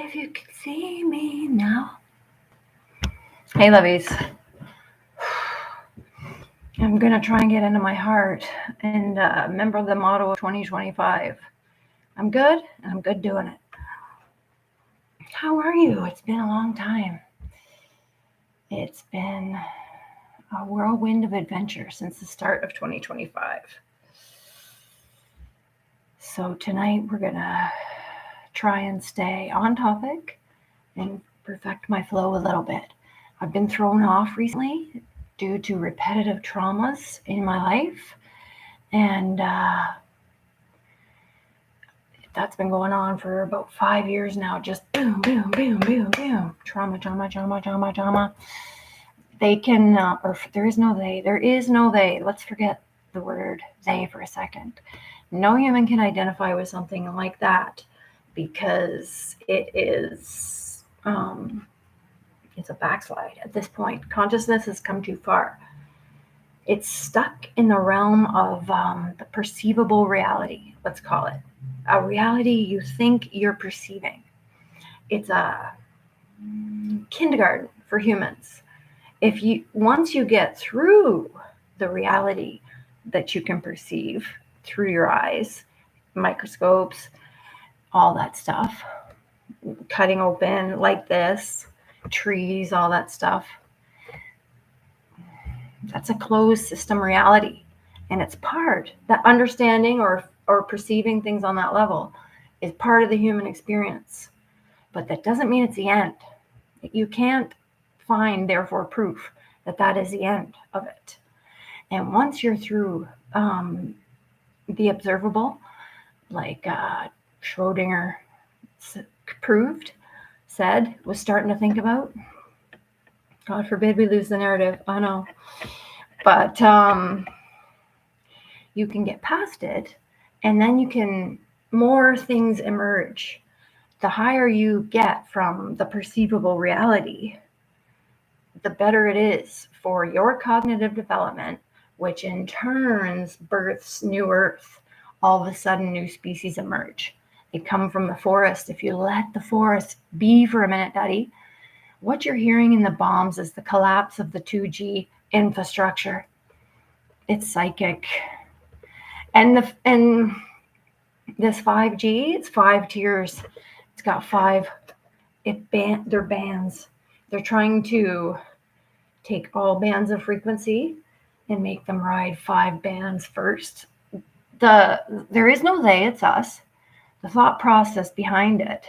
If you could see me now. Hey, lovies. I'm going to try and get into my heart and remember the motto of 2025. I'm good, and I'm good doing it. How are you? It's been a long time. It's been a whirlwind of adventure since the start of 2025. So tonight we're going to try and stay on topic and perfect my flow a little bit. I've been thrown off recently due to repetitive traumas in my life, and that's been going on for about 5 years now. Just boom, boom, boom, boom, boom. Trauma. They can, or there is no they. There is no they. Let's forget the word they for a second. No human can identify with something like that because it is, it's a backslide at this point. Consciousness has come too far. It's stuck in the realm of the perceivable reality, let's call it. A reality you think you're perceiving. It's a kindergarten for humans. Once you get through the reality that you can perceive through your eyes, microscopes, all that stuff, cutting open like this, trees, all that stuff, that's a closed system reality. And it's part, that understanding or perceiving things on that level is part of the human experience. But that doesn't mean it's the end. You can't find, therefore, proof that that is the end of it. And once you're through the observable, like Schrodinger was starting to think about, God forbid we lose the narrative, I know. But you can get past it, and then more things emerge. The higher you get from the perceivable reality, the better it is for your cognitive development, which in turn births new earth. All of a sudden, new species emerge. They come from the forest. If you let the forest be for a minute, Daddy, what you're hearing in the bombs is the collapse of the 2G infrastructure. It's psychic. And this 5G, it's 5 tiers. It's got 5. They're bands. They're trying to take all bands of frequency and make them ride 5 bands first. There is no they, it's us. The thought process behind it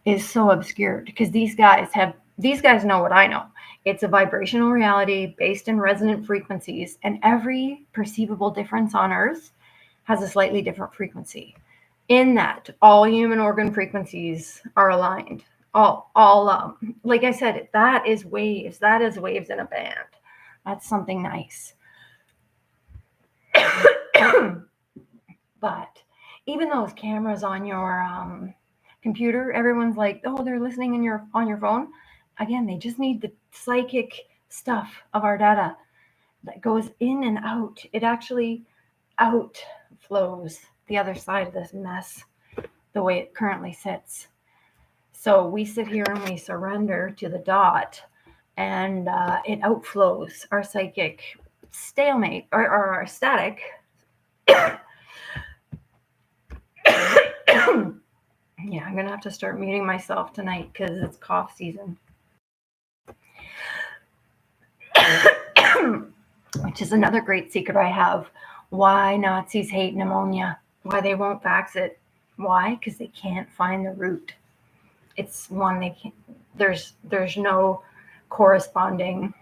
is so obscured because these guys know what I know. It's a vibrational reality based in resonant frequencies, and every perceivable difference on Earth has a slightly different frequency. In that, all human organ frequencies are aligned. All like I said, that is waves. That is waves in a band. That's something nice. But even those cameras on your computer, everyone's like, oh, they're listening on your phone. Again, they just need the psychic stuff of our data that goes in and out. It actually outflows the other side of this mess the way it currently sits. So we sit here and we surrender to the dot, and it outflows our psychic stalemate or our static. Yeah, I'm going to have to start muting myself tonight because it's cough season. Which is another great secret I have. Why Nazis hate pneumonia. Why they won't vax it. Why? Because they can't find the root. It's one they can't. There's no corresponding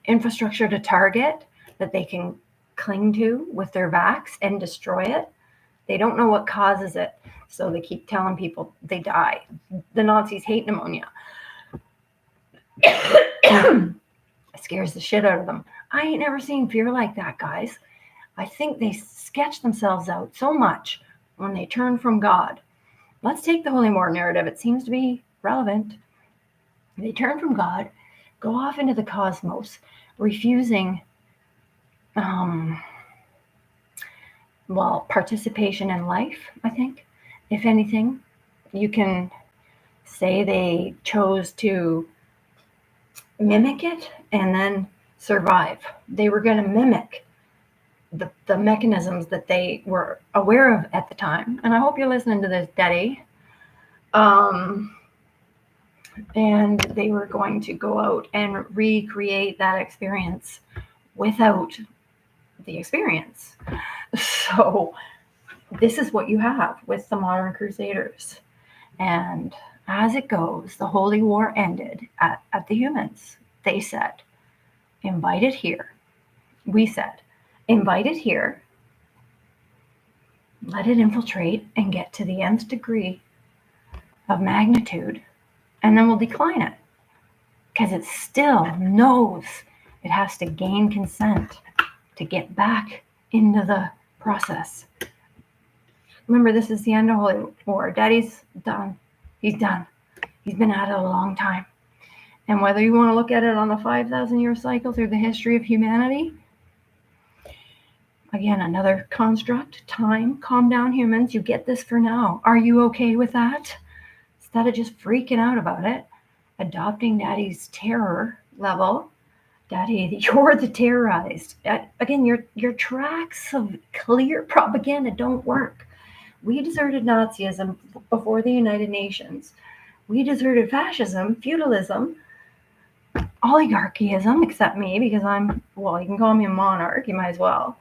infrastructure to target that they can cling to with their vax and destroy it. They don't know what causes it, so they keep telling people they die. The Nazis hate pneumonia. It scares the shit out of them. I ain't never seen fear like that, guys. I think they sketch themselves out so much when they turn from God. Let's take the Holy War narrative. It seems to be relevant. They turn from God, go off into the cosmos, refusing participation in life, I think, if anything. You can say they chose to mimic it and then survive. They were going to mimic the mechanisms that they were aware of at the time. And I hope you're listening to this, Daddy. And they were going to go out and recreate that experience without the experience. So this is what you have with the modern crusaders. And as it goes, the Holy War ended at the humans. They said, invite it here. We said, invite it here. Let it infiltrate and get to the nth degree of magnitude. And then we'll decline it. Because it still knows it has to gain consent to get back into the process. Remember, this is the end of Holy War. Daddy's done. He's done. He's been at it a long time. And whether you want to look at it on a 5,000-year cycle through the history of humanity, again, another construct, time, calm down, humans. You get this for now. Are you okay with that? Instead of just freaking out about it, adopting Daddy's terror level. Daddy, you're the terrorized. Again, your tracks of clear propaganda don't work. We deserted Nazism before the United Nations. We deserted fascism, feudalism, oligarchyism, except me, because you can call me a monarch, you might as well,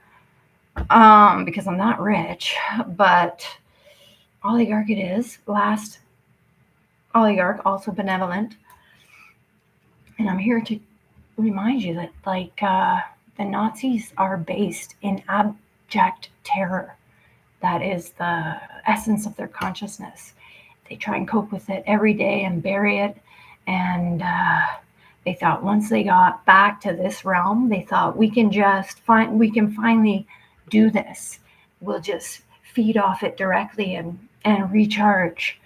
because I'm not rich, but oligarch it is. Last oligarch, also benevolent. And I'm here to remind you that, the Nazis are based in abject terror. That is the essence of their consciousness. They try and cope with it every day and bury it. And they thought once they got back to this realm, they thought we can finally do this. We'll just feed off it directly and recharge.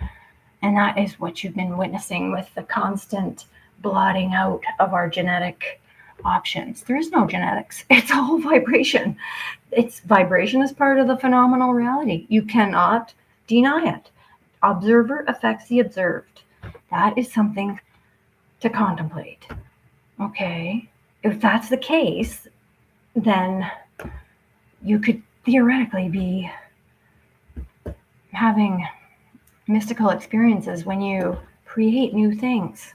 And that is what you've been witnessing with the constant blotting out of our genetic options. There is no genetics. It's all vibration. Vibration is part of the phenomenal reality. You cannot deny it. Observer affects the observed. That is something to contemplate. Okay, if that's the case, then you could theoretically be having mystical experiences when you create new things.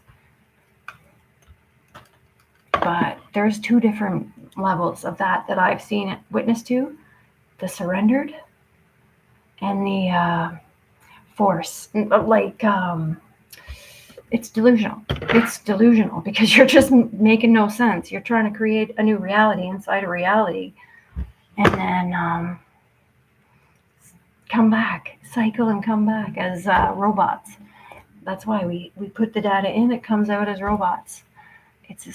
But there's two different levels of that I've seen it witness to: the surrendered and the force. It's delusional. It's delusional because you're just making no sense. You're trying to create a new reality inside a reality, and then come back, cycle and come back as robots. That's why we put the data in. It comes out as robots. It's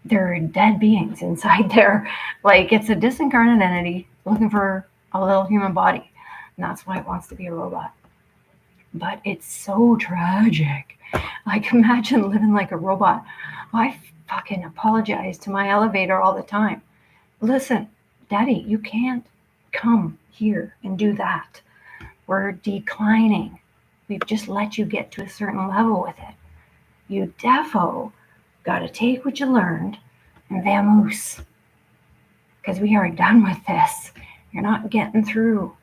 they're dead beings inside there. It's a disincarnate entity looking for a little human body. And that's why it wants to be a robot. But it's so tragic. Imagine living like a robot. I fucking apologize to my elevator all the time. Listen, Daddy, you can't come here and do that. We're declining. We've just let you get to a certain level with it. You defo got to take what you learned and vamoose. Because we are done with this. You're not getting through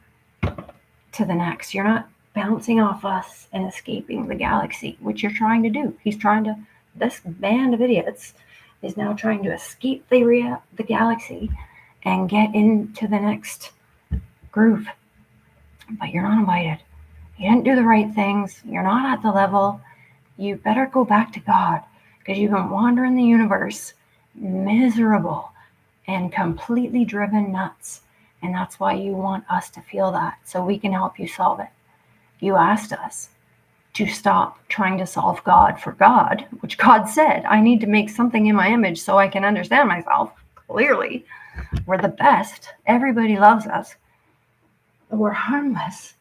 to the next. You're not bouncing off us and escaping the galaxy, which you're trying to do. This band of idiots is now trying to escape the galaxy and get into the next groove. But you're not invited. You didn't do the right things. You're not at the level. You better go back to God, because you've been wandering the universe miserable and completely driven nuts. And that's why you want us to feel that, so we can help you solve it. You asked us to stop trying to solve God for God, which God said, I need to make something in my image so I can understand myself. Clearly, we're the best. Everybody loves us. We're harmless.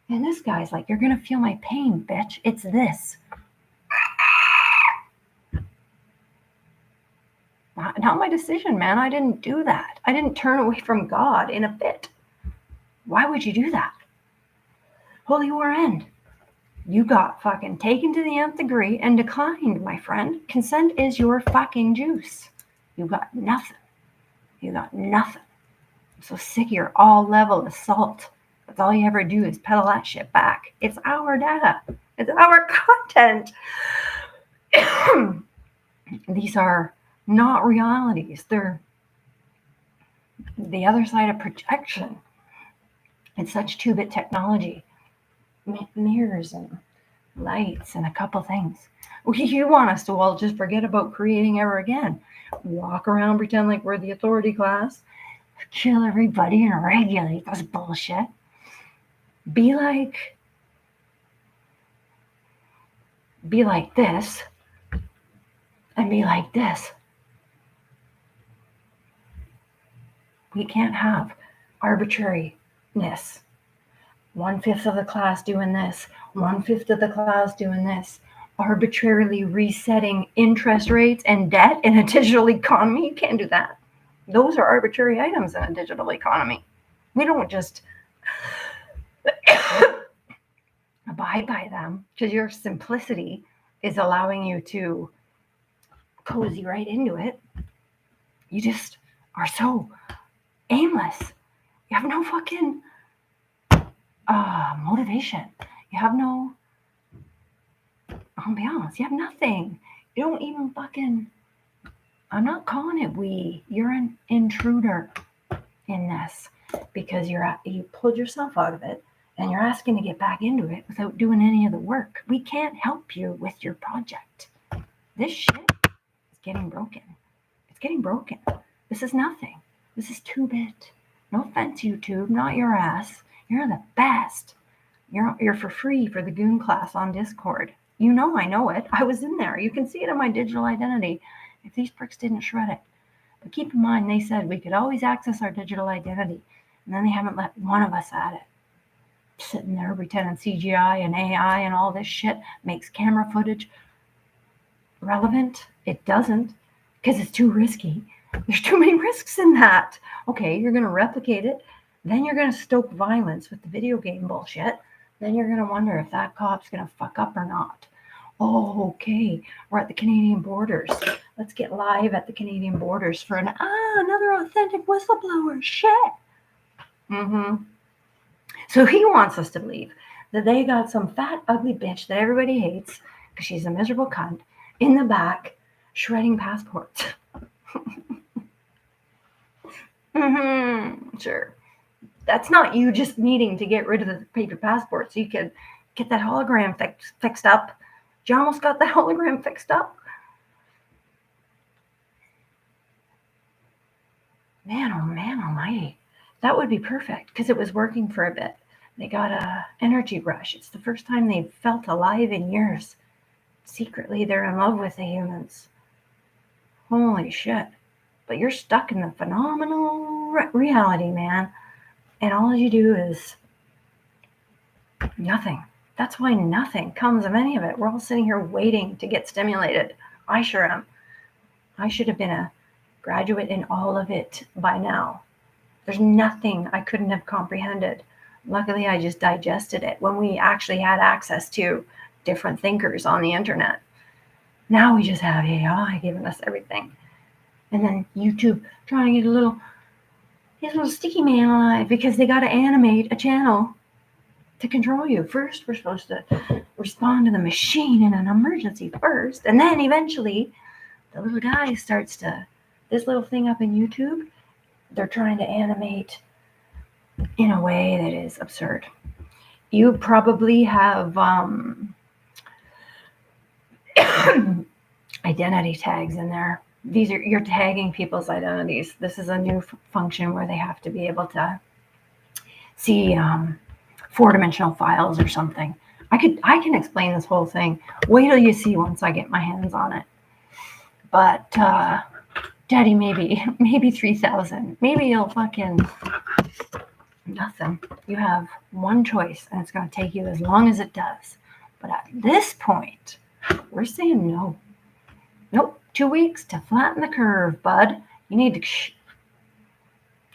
And this guy's like, you're going to feel my pain, bitch. It's this. Not my decision, man. I didn't do that. I didn't turn away from God in a fit. Why would you do that? Holy war end. You got fucking taken to the nth degree and declined, my friend. Consent is your fucking juice. You got nothing. You got nothing. I'm so sick of your all-level assault. That's all you ever do is peddle that shit back. It's our data. It's our content. These are not realities. They're the other side of projection. It's such 2-bit technology. Mirrors and lights and a couple things. You want us to all just forget about creating ever again. Walk around, pretend like we're the authority class. Kill everybody and regulate. That's bullshit. Be like this and be like this. We can't have arbitrariness. 1/5 of the class doing this, 1/5 of the class doing this, arbitrarily resetting interest rates and debt in a digital economy. You can't do that. Those are arbitrary items in a digital economy. We don't just abide by them because your simplicity is allowing you to cozy right into it. You just are so aimless. You have no fucking motivation. You have no, I'll be honest, you have nothing. You don't even fucking, I'm not calling it we. You're an intruder in this because you pulled yourself out of it and you're asking to get back into it without doing any of the work. We can't help you with your project. This shit is getting broken. It's getting broken. This is nothing. This is 2-bit. No offense, YouTube, not your ass. You're the best. You're for free for the Goon class on Discord. You know I know it. I was in there. You can see it in my digital identity if these pricks didn't shred it. But keep in mind, they said we could always access our digital identity, and then they haven't let one of us at it. Sitting there pretending CGI and AI and all this shit makes camera footage relevant. It doesn't, because it's too risky. There's too many risks in that. Okay, you're going to replicate it. Then you're going to stoke violence with the video game bullshit. Then you're going to wonder if that cop's going to fuck up or not. Oh, okay, we're at the Canadian borders. Let's get live at the Canadian borders for another authentic whistleblower. Shit. So he wants us to believe that they got some fat, ugly bitch that everybody hates because she's a miserable cunt in the back shredding passports. Sure. That's not you just needing to get rid of the paper passport so you can get that hologram fixed up. You almost got the hologram fixed up. Man, oh almighty. That would be perfect because it was working for a bit. They got a energy rush. It's the first time they've felt alive in years. Secretly, they're in love with the humans. Holy shit. But you're stuck in the phenomenal reality, man. And all you do is nothing. That's why nothing comes of any of it. We're all sitting here waiting to get stimulated. I sure am. I should have been a graduate in all of it by now. There's nothing I couldn't have comprehended. Luckily, I just digested it when we actually had access to different thinkers on the internet. Now we just have AI giving us everything. And then YouTube trying to get his little sticky man alive because they got to animate a channel to control you. First, we're supposed to respond to the machine in an emergency first. And then eventually, the little guy starts to, this little thing up in YouTube, they're trying to animate in a way that is absurd. You probably have identity tags in there. You're tagging people's identities. This is a new function where they have to be able to see 4-dimensional files or something. I can explain this whole thing. Wait till you see once I get my hands on it. But Daddy, maybe 3,000. Maybe you'll fucking nothing. You have one choice, and it's going to take you as long as it does. But at this point, we're saying no. Nope. 2 weeks to flatten the curve, bud. You need to.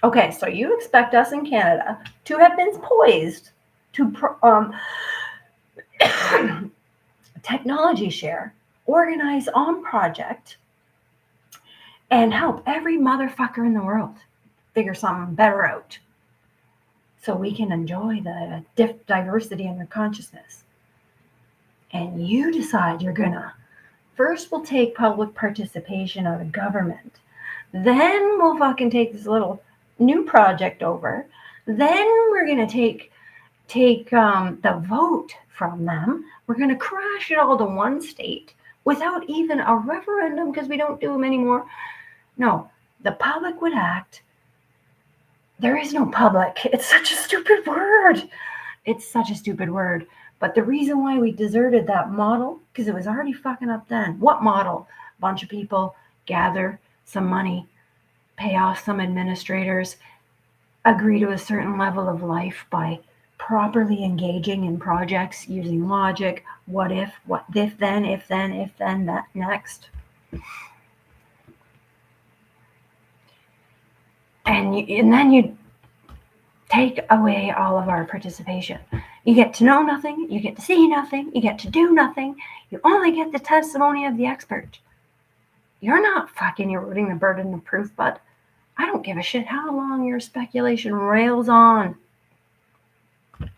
Okay, so you expect us in Canada to have been poised to technology share, organize on project, and help every motherfucker in the world figure something better out so we can enjoy the diversity in their consciousness. And you decide you're gonna, first we'll take public participation out of government, then we'll fucking take this little new project over, then we're gonna take the vote from them, we're gonna crash it all to one state without even a referendum because we don't do them anymore. No, the public would act. There is no public. It's such a stupid word. It's such a stupid word. But the reason why we deserted that model, because it was already fucking up then. What model? A bunch of people gather some money, pay off some administrators, agree to a certain level of life by properly engaging in projects using logic. What if, then, if then, that next. And then you take away all of our participation. You get to know nothing, you get to see nothing, you get to do nothing, you only get the testimony of the expert. You're not fucking eroding the burden of proof, bud. I don't give a shit how long your speculation rails on.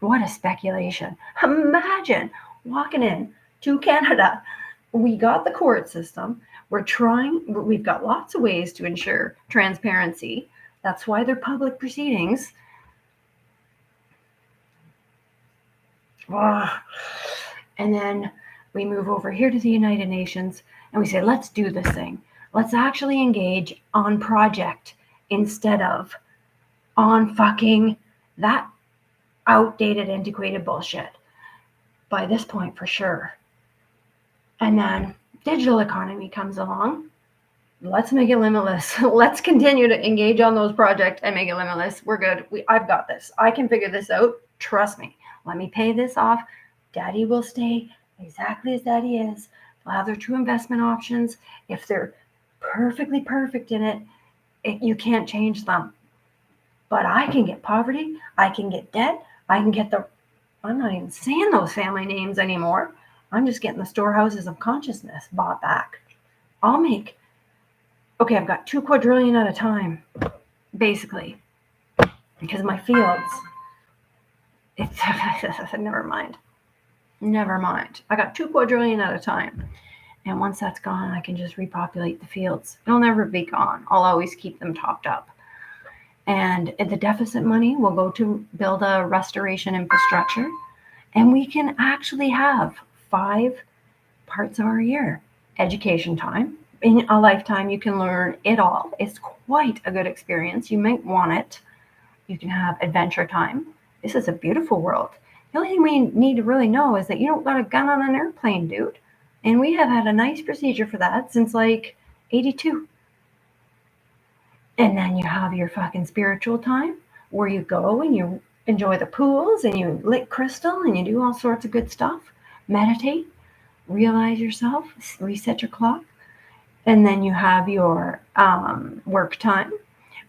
What a speculation. Imagine walking in to Canada. We got the court system. We've got lots of ways to ensure transparency. That's why they're public proceedings. And then we move over here to the United Nations and we say, let's do this thing. Let's actually engage on project instead of on fucking that outdated, antiquated bullshit. By this point, for sure. And then digital economy comes along. Let's make it limitless. Let's continue to engage on those projects and make it limitless. We're good. I've got this. I can figure this out. Trust me. Let me pay this off. Daddy will stay exactly as Daddy is. They'll have their true investment options. If they're perfectly perfect in it, you can't change them. But I can get poverty. I can get debt. I can get I'm not even saying those family names anymore. I'm just getting the storehouses of consciousness bought back. I've got 2 quadrillion at a time, basically, because my fields, never mind. I got 2 quadrillion at a time. And once that's gone, I can just repopulate the fields. It'll never be gone. I'll always keep them topped up. And the deficit money will go to build a restoration infrastructure. And we can actually have 5 parts of our year. Education time. In a lifetime, you can learn it all. It's quite a good experience. You might want it. You can have adventure time. This is a beautiful world. The only thing we need to really know is that you don't got a gun on an airplane, dude. And we have had a nice procedure for that since like 82. And then you have your fucking spiritual time where you go and you enjoy the pools and you lick crystal and you do all sorts of good stuff. Meditate, realize yourself, reset your clock. And then you have your work time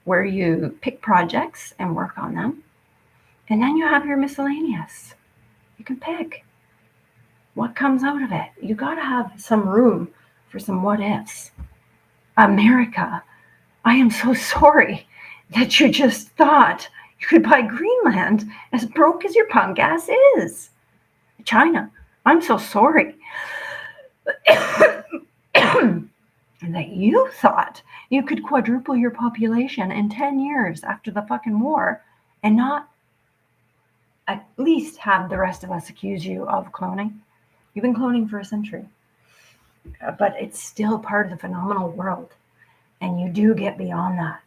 where you pick projects and work on them. And then you have your miscellaneous. You can pick what comes out of it. You got to have some room for some what ifs. America, I am so sorry that you just thought you could buy Greenland as broke as your punk ass is. China, I'm so sorry that you thought you could quadruple your population in 10 years after the fucking war and not at least have the rest of us accuse you of cloning. You've been cloning for a century. But it's still part of the phenomenal world. And you do get beyond that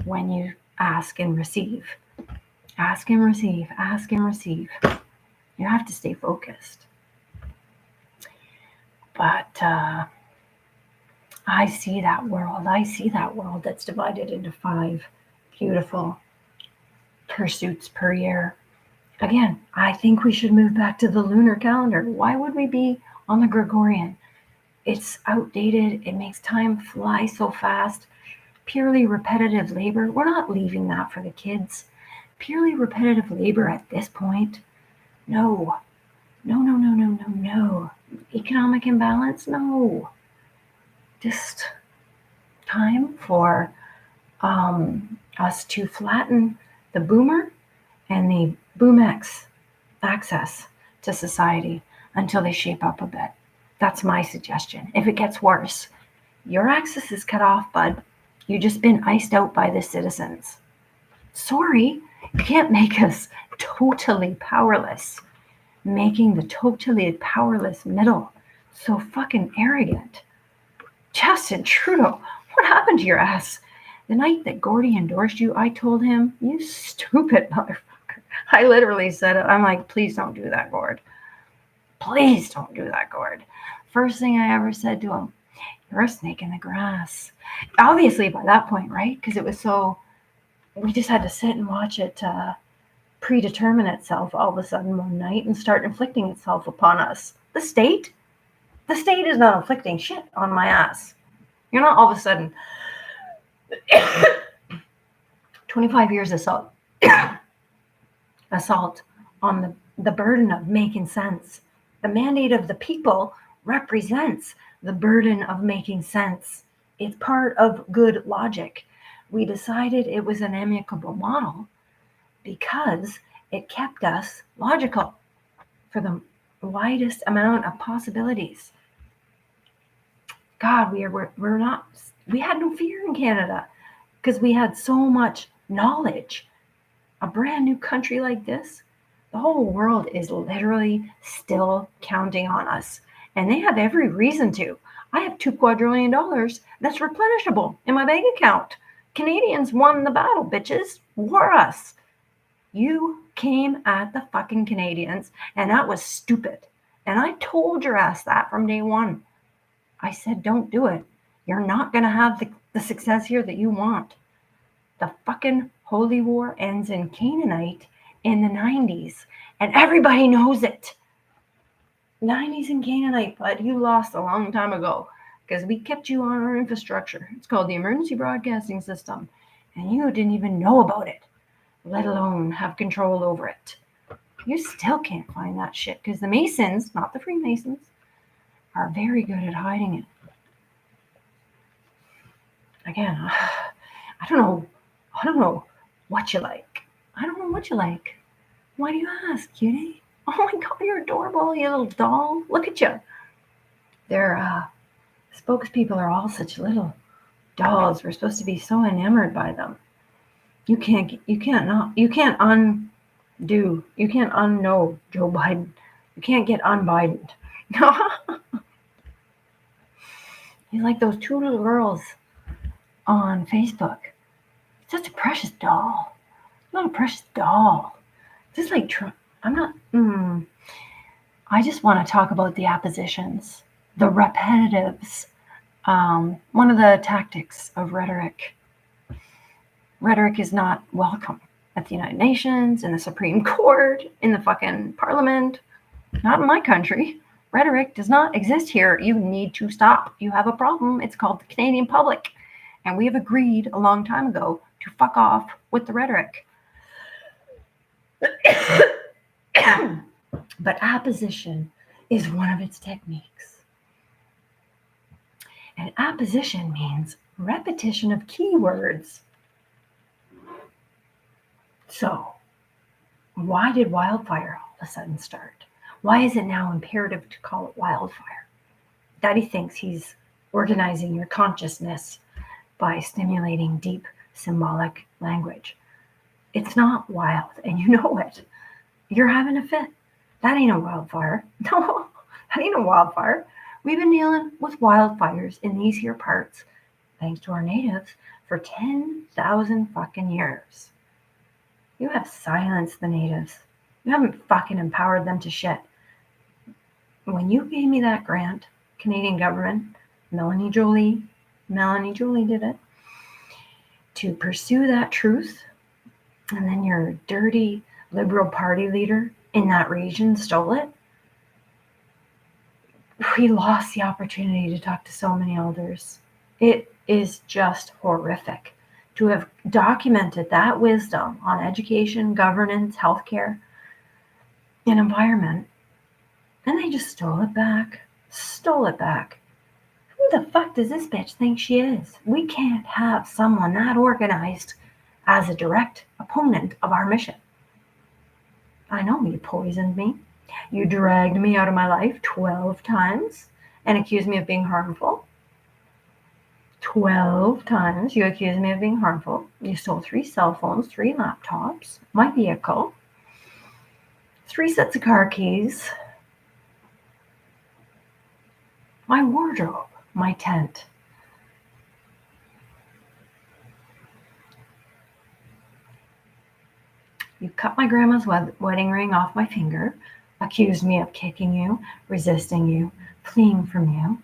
when you ask and receive. Ask and receive. Ask and receive. You have to stay focused. But I see that world. I see that world that's divided into 5 beautiful pursuits per year. Again, I think we should move back to the lunar calendar. Why would we be on the Gregorian? It's outdated. It makes time fly so fast. Purely repetitive labor. We're not leaving that for the kids. Purely repetitive labor at this point. No. No, no, no, no, no, no. Economic imbalance? No. Just time for us to flatten the boomer and the boomx access to society until they shape up a bit. That's my suggestion. If it gets worse, your access is cut off, bud. You've just been iced out by the citizens. Sorry, you can't make us totally powerless. Making the totally powerless middle so fucking arrogant. Justin Trudeau, what happened to your ass? The night that Gordy endorsed you, I told him, you stupid motherfucker. I literally said it. I'm like, please don't do that, Gord. Please don't do that, Gord. First thing I ever said to him, you're a snake in the grass. Obviously, by that point, right? Because it was so, we just had to sit and watch it predetermine itself all of a sudden one night and start inflicting itself upon us. The state is not inflicting shit on my ass. You're not all of a sudden 25 years assault on the burden of making sense. The mandate of the people represents the burden of making sense. It's part of good logic. We decided it was an amicable model because it kept us logical for the widest amount of possibilities. God, we had no fear in Canada because we had so much knowledge. A brand new country like this, the whole world is literally still counting on us. And they have every reason to. I have $2 quadrillion that's replenishable in my bank account. Canadians won the battle, bitches. War us. You came at the fucking Canadians, and that was stupid. And I told your ass that from day one. I said, don't do it. You're not going to have the success here that you want. The fucking Holy War ends in Canaanite in the 90s, and everybody knows it. 90s and Canaanite, bud, you lost a long time ago because we kept you on our infrastructure. It's called the Emergency Broadcasting System, and you didn't even know about it, let alone have control over it. You still can't find that shit because the Masons, not the Freemasons, are very good at hiding it. Again, I don't know what you like. I don't know what you like. Why do you ask, cutie? Oh my God, you're adorable, you little doll. Look at you. Their spokespeople are all such little dolls. We're supposed to be so enamored by them. You can't unknow Joe Biden. You can't get unbidened. He's like those two little girls on Facebook. Such a precious doll. Not a precious doll. Just like Trump. I just want to talk about the oppositions, the repetitives. One of the tactics of rhetoric. Rhetoric is not welcome at the United Nations, in the Supreme Court, in the fucking Parliament. Not in my country. Rhetoric does not exist here. You need to stop. You have a problem. It's called the Canadian public. And we have agreed a long time ago to fuck off with the rhetoric. But opposition is one of its techniques. And opposition means repetition of keywords. So, why did wildfire all of a sudden start? Why is it now imperative to call it wildfire? Daddy thinks he's organizing your consciousness by stimulating deep symbolic language. It's not wild, and you know it. You're having a fit. That ain't a wildfire. No, that ain't a wildfire. We've been dealing with wildfires in these here parts, thanks to our natives, for 10,000 fucking years. You have silenced the natives. You haven't fucking empowered them to shit. When you gave me that grant, Canadian government, Melanie Jolie did it, to pursue that truth, and then your dirty Liberal Party leader in that region stole it, we lost the opportunity to talk to so many elders. It is just horrific to have documented that wisdom on education, governance, healthcare. an environment, and they just stole it back. Stole it back. Who the fuck does this bitch think she is? We can't have someone that organized as a direct opponent of our mission. I know you poisoned me. You dragged me out of my life 12 times and accused me of being harmful. 12 times you accused me of being harmful. You stole 3 cell phones, 3 laptops, my vehicle, 3 sets of car keys, my wardrobe, my tent. You cut my grandma's wedding ring off my finger, accused me of kicking you, resisting you, fleeing from you.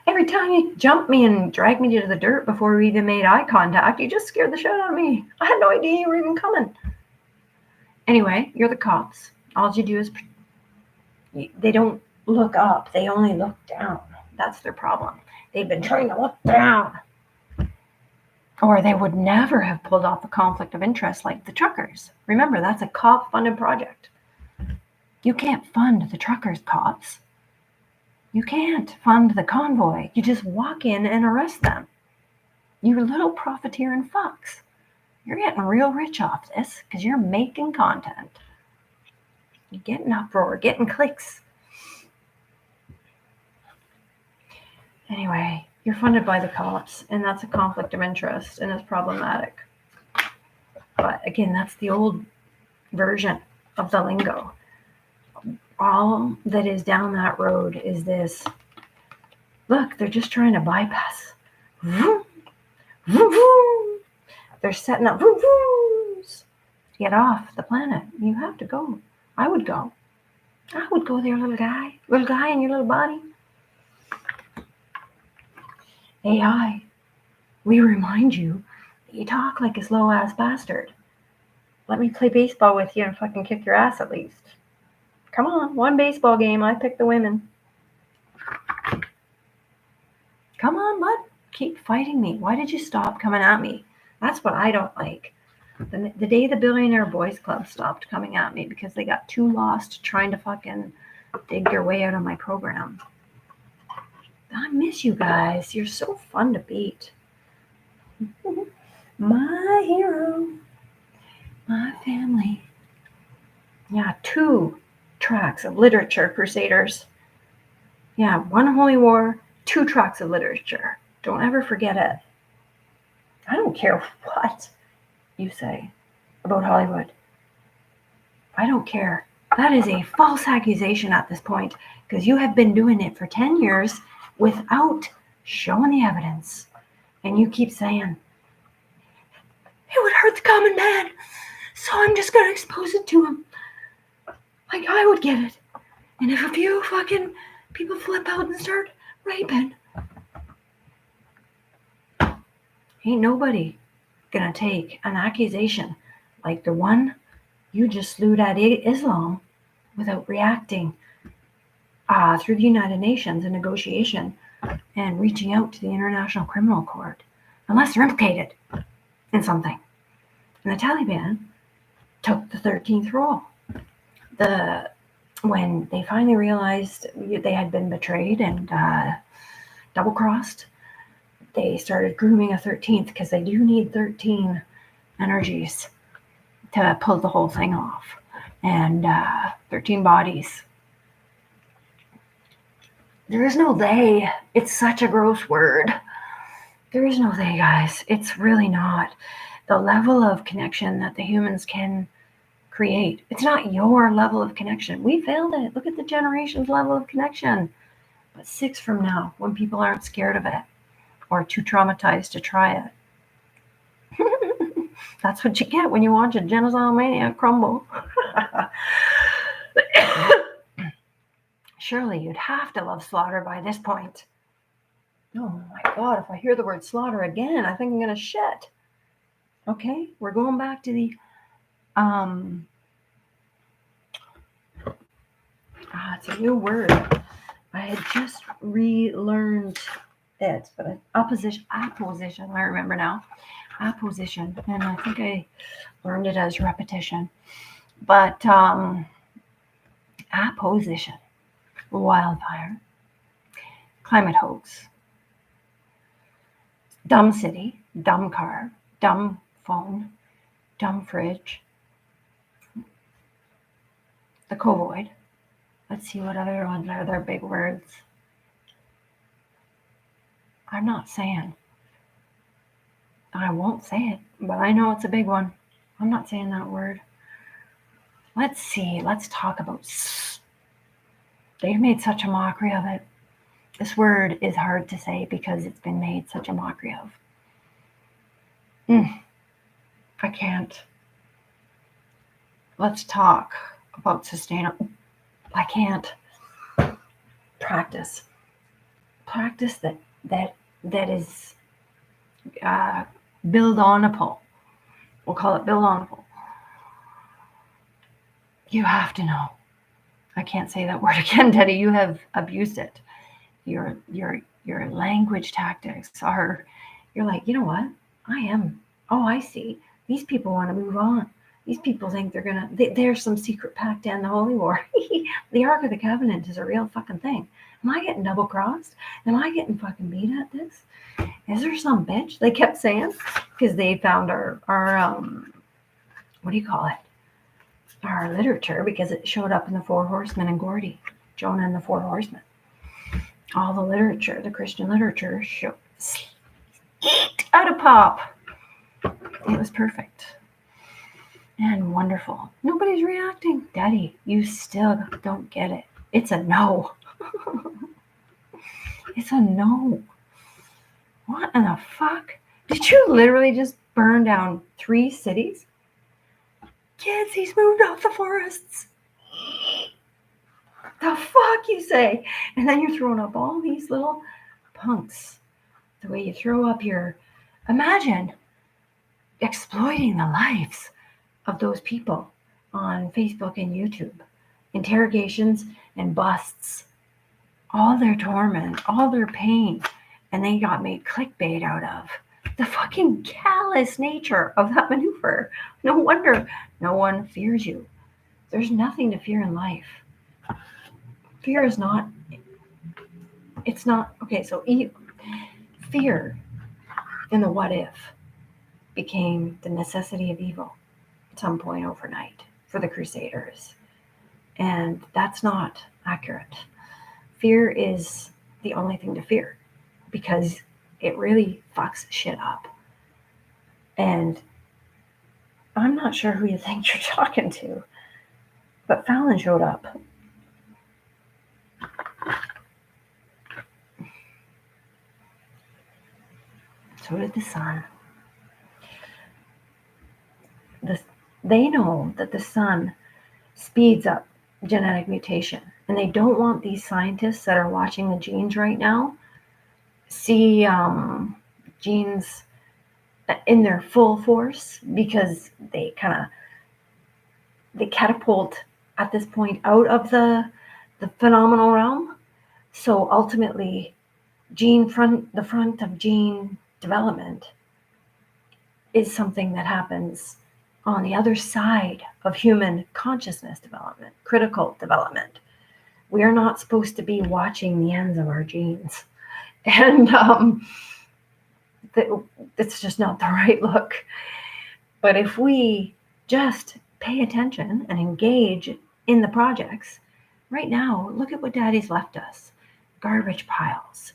Every time you jumped me and dragged me to the dirt before we even made eye contact, you just scared the shit out of me. I had no idea you were even coming. Anyway, you're the cops. All you do is, they don't look up. They only look down. That's their problem. They've been trying to look down. Or they would never have pulled off a conflict of interest like the truckers. Remember, that's a cop-funded project. You can't fund the truckers, cops. You can't fund the convoy. You just walk in and arrest them. You little profiteering fucks. You're getting real rich off this because you're making content. You're getting uproar, getting clicks. Anyway, you're funded by the cops, and that's a conflict of interest, and it's problematic. But again, that's the old version of the lingo. All that is down that road is this. Look, they're just trying to bypass. Vroom, vroom, vroom. They're setting up vroom, vrooms to get off the planet. You have to go. I would go. I would go there, little guy. Little guy in your little body. AI, we remind you that you talk like a slow-ass bastard. Let me play baseball with you and fucking kick your ass at least. Come on, one baseball game. I pick the women. Come on, bud. Keep fighting me. Why did you stop coming at me? That's what I don't like. The day the Billionaire Boys Club stopped coming at me because they got too lost trying to fucking dig their way out of my program. I miss you guys. You're so fun to beat. My hero. My family. Yeah, 2 tracks of literature, Crusaders. Yeah, 1 holy war, 2 tracks of literature. Don't ever forget it. I don't care what you say about Hollywood. I don't care. That is a false accusation at this point because you have been doing it for 10 years without showing the evidence. And you keep saying, it would hurt the common man, so I'm just going to expose it to him. Like I would get it. And if a few fucking people flip out and start raping, ain't nobody gonna take an accusation like the one you just slewed at Islam without reacting through the United Nations in negotiation and reaching out to the International Criminal Court, unless they're implicated in something. And the Taliban took the 13th role. When they finally realized they had been betrayed and double-crossed, they started grooming a 13th because they do need 13 energies to pull the whole thing off. And 13 bodies. There is no they. It's such a gross word. There is no they, guys. It's really not. The level of connection that the humans can create. It's not your level of connection. We failed it. Look at the generation's level of connection. But 6 from now, when people aren't scared of it or too traumatized to try it. That's what you get when you watch a genocidal maniac crumble. Surely you'd have to love slaughter by this point. Oh my God, if I hear the word slaughter again, I think I'm going to shit. Okay, we're going back to the it's a new word. I had just relearned it, but opposition, I remember now. Apposition. And I think I learned it as repetition. But apposition. Wildfire. Climate hoax. Dumb city. Dumb car. Dumb phone. Dumb fridge. The covoid. Let's see what other ones are. They're big words. I'm not saying. I won't say it, but I know it's a big one. I'm not saying that word. Let's see. Let's talk about. They've made such a mockery of it. This word is hard to say because it's been made such a mockery of. I can't. Let's talk about sustainable. I can't. Practice that is build onable. We'll call it build onable. You have to know. I can't say that word again, Teddy. You have abused it. Your language tactics are. You're like, you know what? I am. Oh, I see. These people want to move on. These people think there's some secret pact to end the Holy War. The Ark of the Covenant is a real fucking thing. Am I getting double crossed? Am I getting fucking beat at this? Is there some bitch? They kept saying, because they found our what do you call it? Our literature, because it showed up in the Four Horsemen and Gordy, Jonah and the Four Horsemen. All the literature, the Christian literature, showed out of pop. It was perfect. And wonderful. Nobody's reacting. Daddy, you still don't get it. It's a no. It's a no. What in the fuck? Did you literally just burn down 3 cities? Kids, he's moved off the forests. The fuck, you say? And then you're throwing up all these little punks. The way you throw up your... Imagine exploiting the lives of those people on Facebook and YouTube. Interrogations and busts. All their torment, all their pain. And they got made clickbait out of. The fucking callous nature of that maneuver. No wonder no one fears you. There's nothing to fear in life. Fear is not... It's not... Okay, so fear in the what if became the necessity of evil at some point overnight for the Crusaders. And that's not accurate. Fear is the only thing to fear because it really fucks shit up. And I'm not sure who you think you're talking to, but Fallon showed up. So did the sun. They know that the sun speeds up genetic mutation, and they don't want these scientists that are watching the genes right now see genes in their full force, because they catapult at this point out of the phenomenal realm. So ultimately, the front of gene development is something that happens on the other side of human consciousness development, critical development. We are not supposed to be watching the ends of our genes. And it's just not the right look. But if we just pay attention and engage in the projects, right now, look at what Daddy's left us. Garbage piles,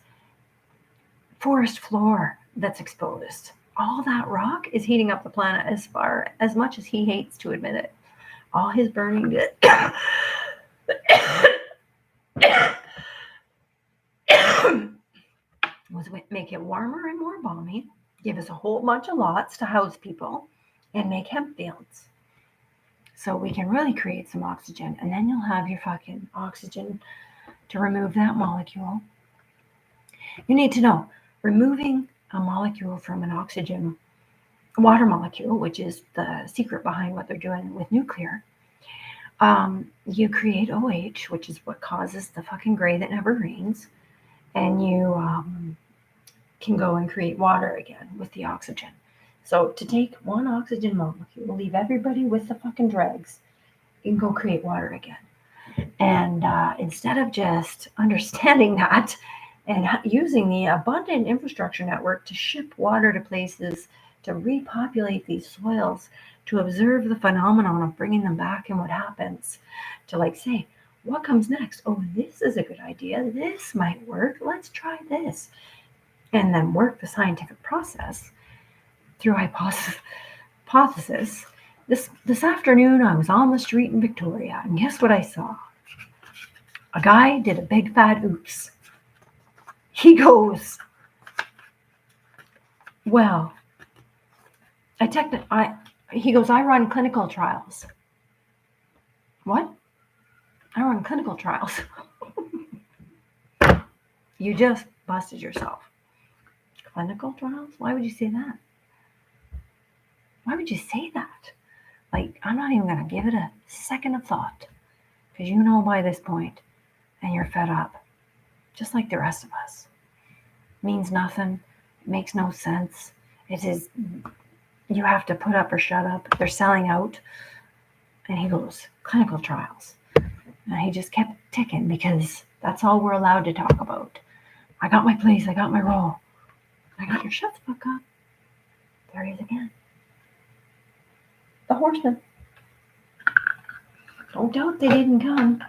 forest floor that's exposed. All that rock is heating up the planet as much as he hates to admit it. All his burning was make it warmer and more balmy, give us a whole bunch of lots to house people, and make hemp fields. So we can really create some oxygen, and then you'll have your fucking oxygen to remove that molecule. You need to know, removing a molecule from an oxygen, water molecule, which is the secret behind what they're doing with nuclear, you create OH, which is what causes the fucking gray that never rains, and you can go and create water again with the oxygen. So to take one oxygen molecule, leave everybody with the fucking dregs, and go create water again. And instead of just understanding that and using the abundant infrastructure network to ship water to places, to repopulate these soils, to observe the phenomenon of bringing them back and what happens, to like say, what comes next? Oh, this is a good idea. This might work. Let's try this. And then work the scientific process through hypothesis. This afternoon, I was on the street in Victoria, and guess what I saw? A guy did a big fat oops. He goes, well, he goes, I run clinical trials. What? I run clinical trials. You just busted yourself. Clinical trials? Why would you say that? Why would you say that? Like, I'm not even going to give it a second of thought. Because you know by this point, and you're fed up. Just like the rest of us. It means nothing. It makes no sense. It is, you have to put up or shut up. They're selling out. And he goes, clinical trials. And he just kept ticking because that's all we're allowed to talk about. I got my place. I got my role. I got your shut the fuck up. There he is again. The horseman. Don't doubt they didn't come.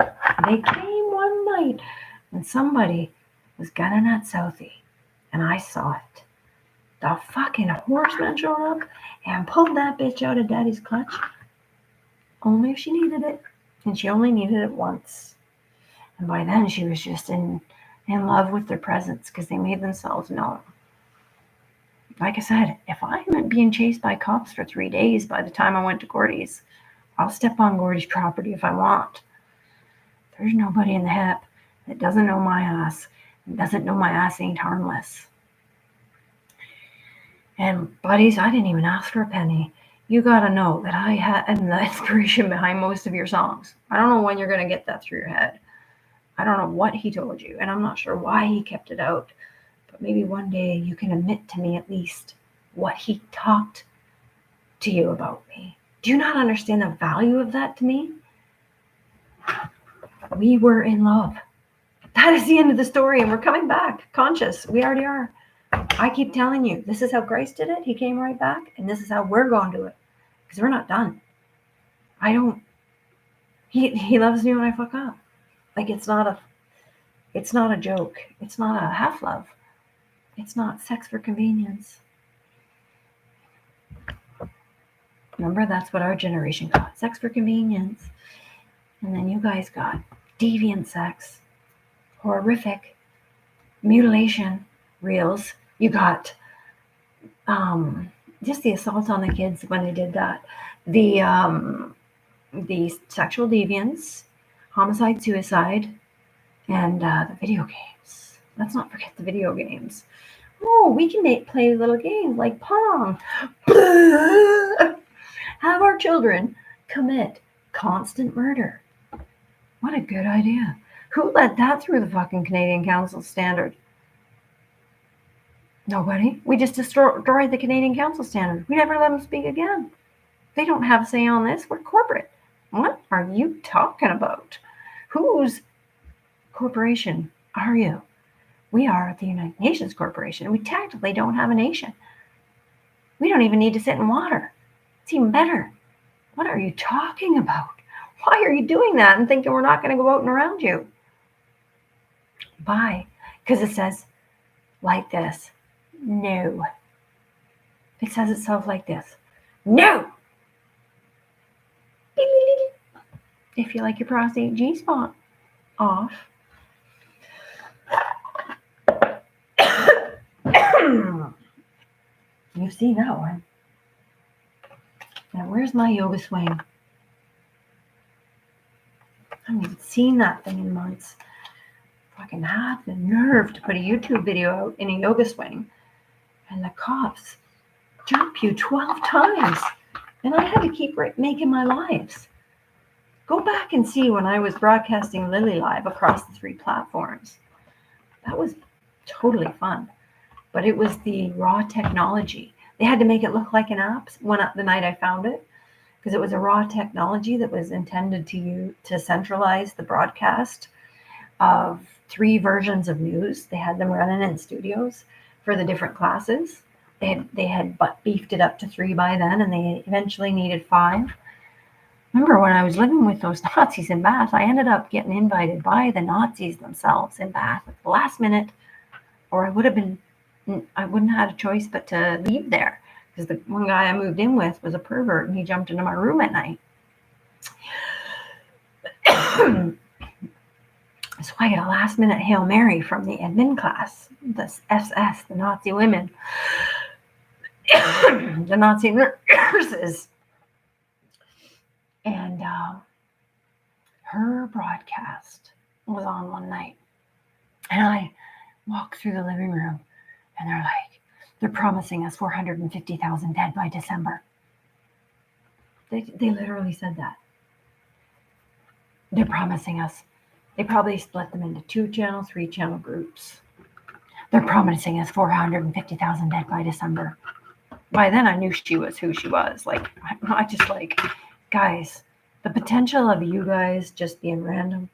They came one night when somebody was gunning at Southie. And I saw it. The fucking horseman showed up and pulled that bitch out of Daddy's clutch. Only if she needed it. And she only needed it once. And by then she was just in love with their presence because they made themselves known. Like I said, if I'm being chased by cops for 3 days by the time I went to Gordy's, I'll step on Gordy's property if I want. There's nobody in the hip that doesn't know my ass and doesn't know my ass ain't harmless. And buddies, I didn't even ask for a penny. You gotta know that I had the inspiration behind most of your songs. I don't know when you're gonna get that through your head. I don't know what he told you, and I'm not sure why he kept it out. But maybe one day you can admit to me at least what he talked to you about me. Do you not understand the value of that to me? We were in love. That is the end of the story, and we're coming back conscious. We already are. I keep telling you, this is how Christ did it. He came right back, and this is how we're going to do it. Because we're not done. He loves me when I fuck up. Like it's not a joke. It's not a half love. It's not sex for convenience. Remember, that's what our generation got. Sex for convenience. And then you guys got deviant sex, horrific mutilation reels. You got just the assault on the kids when they did that. The sexual deviance, homicide, suicide, and the video games. Let's not forget the video games. Oh, we can play little games like Pong. Have our children commit constant murder. What a good idea. Who let that through the fucking Canadian Council standard? Nobody. We just destroyed the Canadian Council standard. We never let them speak again. They don't have a say on this. We're corporate. What are you talking about? Whose corporation are you? We are the United Nations Corporation. We technically don't have a nation. We don't even need to sit in water. It's even better. What are you talking about? Why are you doing that and thinking we're not going to go out and around you? Why? Because it says like this. No. It says itself like this. No. If you like your prostate G-spot off. You see that one. Now where's my yoga swing? I haven't even seen that thing in months. Fucking have the nerve to put a YouTube video out in a yoga swing. And the cops jump you 12 times. And I had to keep making my lives. Go back and see when I was broadcasting Lily Live across the 3 platforms. That was totally fun. But it was the raw technology, They had to make it look like an app the night I found it, because it was a raw technology that was intended to centralize the broadcast of 3 versions of news. They had them running in studios for the different classes. They had beefed it up to 3 by then, and they eventually needed 5. Remember when I was living with those Nazis in Bath, I ended up getting invited by the Nazis themselves in Bath at the last minute, or I wouldn't have had a choice but to leave there, because the one guy I moved in with was a pervert, and he jumped into my room at night. So I get a last minute Hail Mary from the admin class, the SS, the Nazi women, the Nazi nurses. And her broadcast was on one night. And I walk through the living room, and they're promising us 450,000 dead by December. They literally said that. They're promising us. They probably split them into 2-channel, 3-channel groups. They're promising us 450,000 dead by December. By then I knew she was who she was. I just guys, the potential of you guys just being random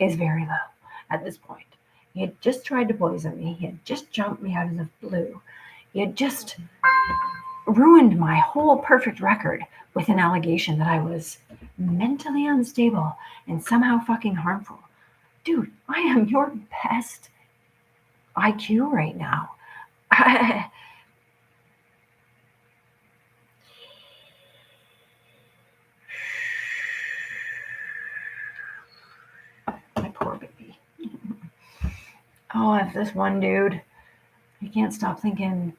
is very low at this point. He had just tried to poison me. He had just jumped me out of the blue. He had just ruined my whole perfect record with an allegation that I was mentally unstable and somehow fucking harmful. Dude, I am your best IQ right now. My poor baby. Oh, if this one dude, he can't stop thinking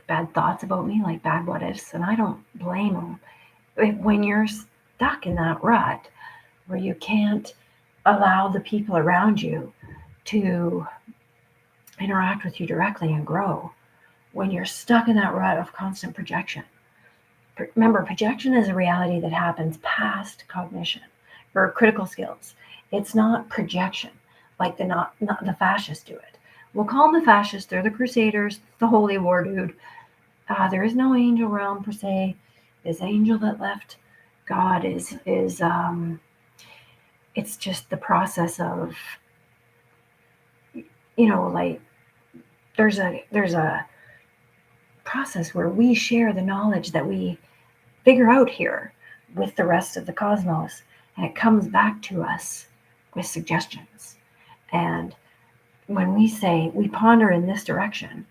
bad thoughts about me, bad what ifs, and I don't blame him. When you're stuck in that rut where you can't allow the people around you to interact with you directly and grow, when you're stuck in that rut of constant projection. Remember, projection is a reality that happens past cognition or critical skills. It's not projection like not the fascists do it. We'll call them the fascists. They're the crusaders, the holy war, dude. There is no angel realm per se. This angel that left God is it's just the process of, there's a process where we share the knowledge that we figure out here with the rest of the cosmos, and it comes back to us with suggestions. And when we say we ponder in this direction,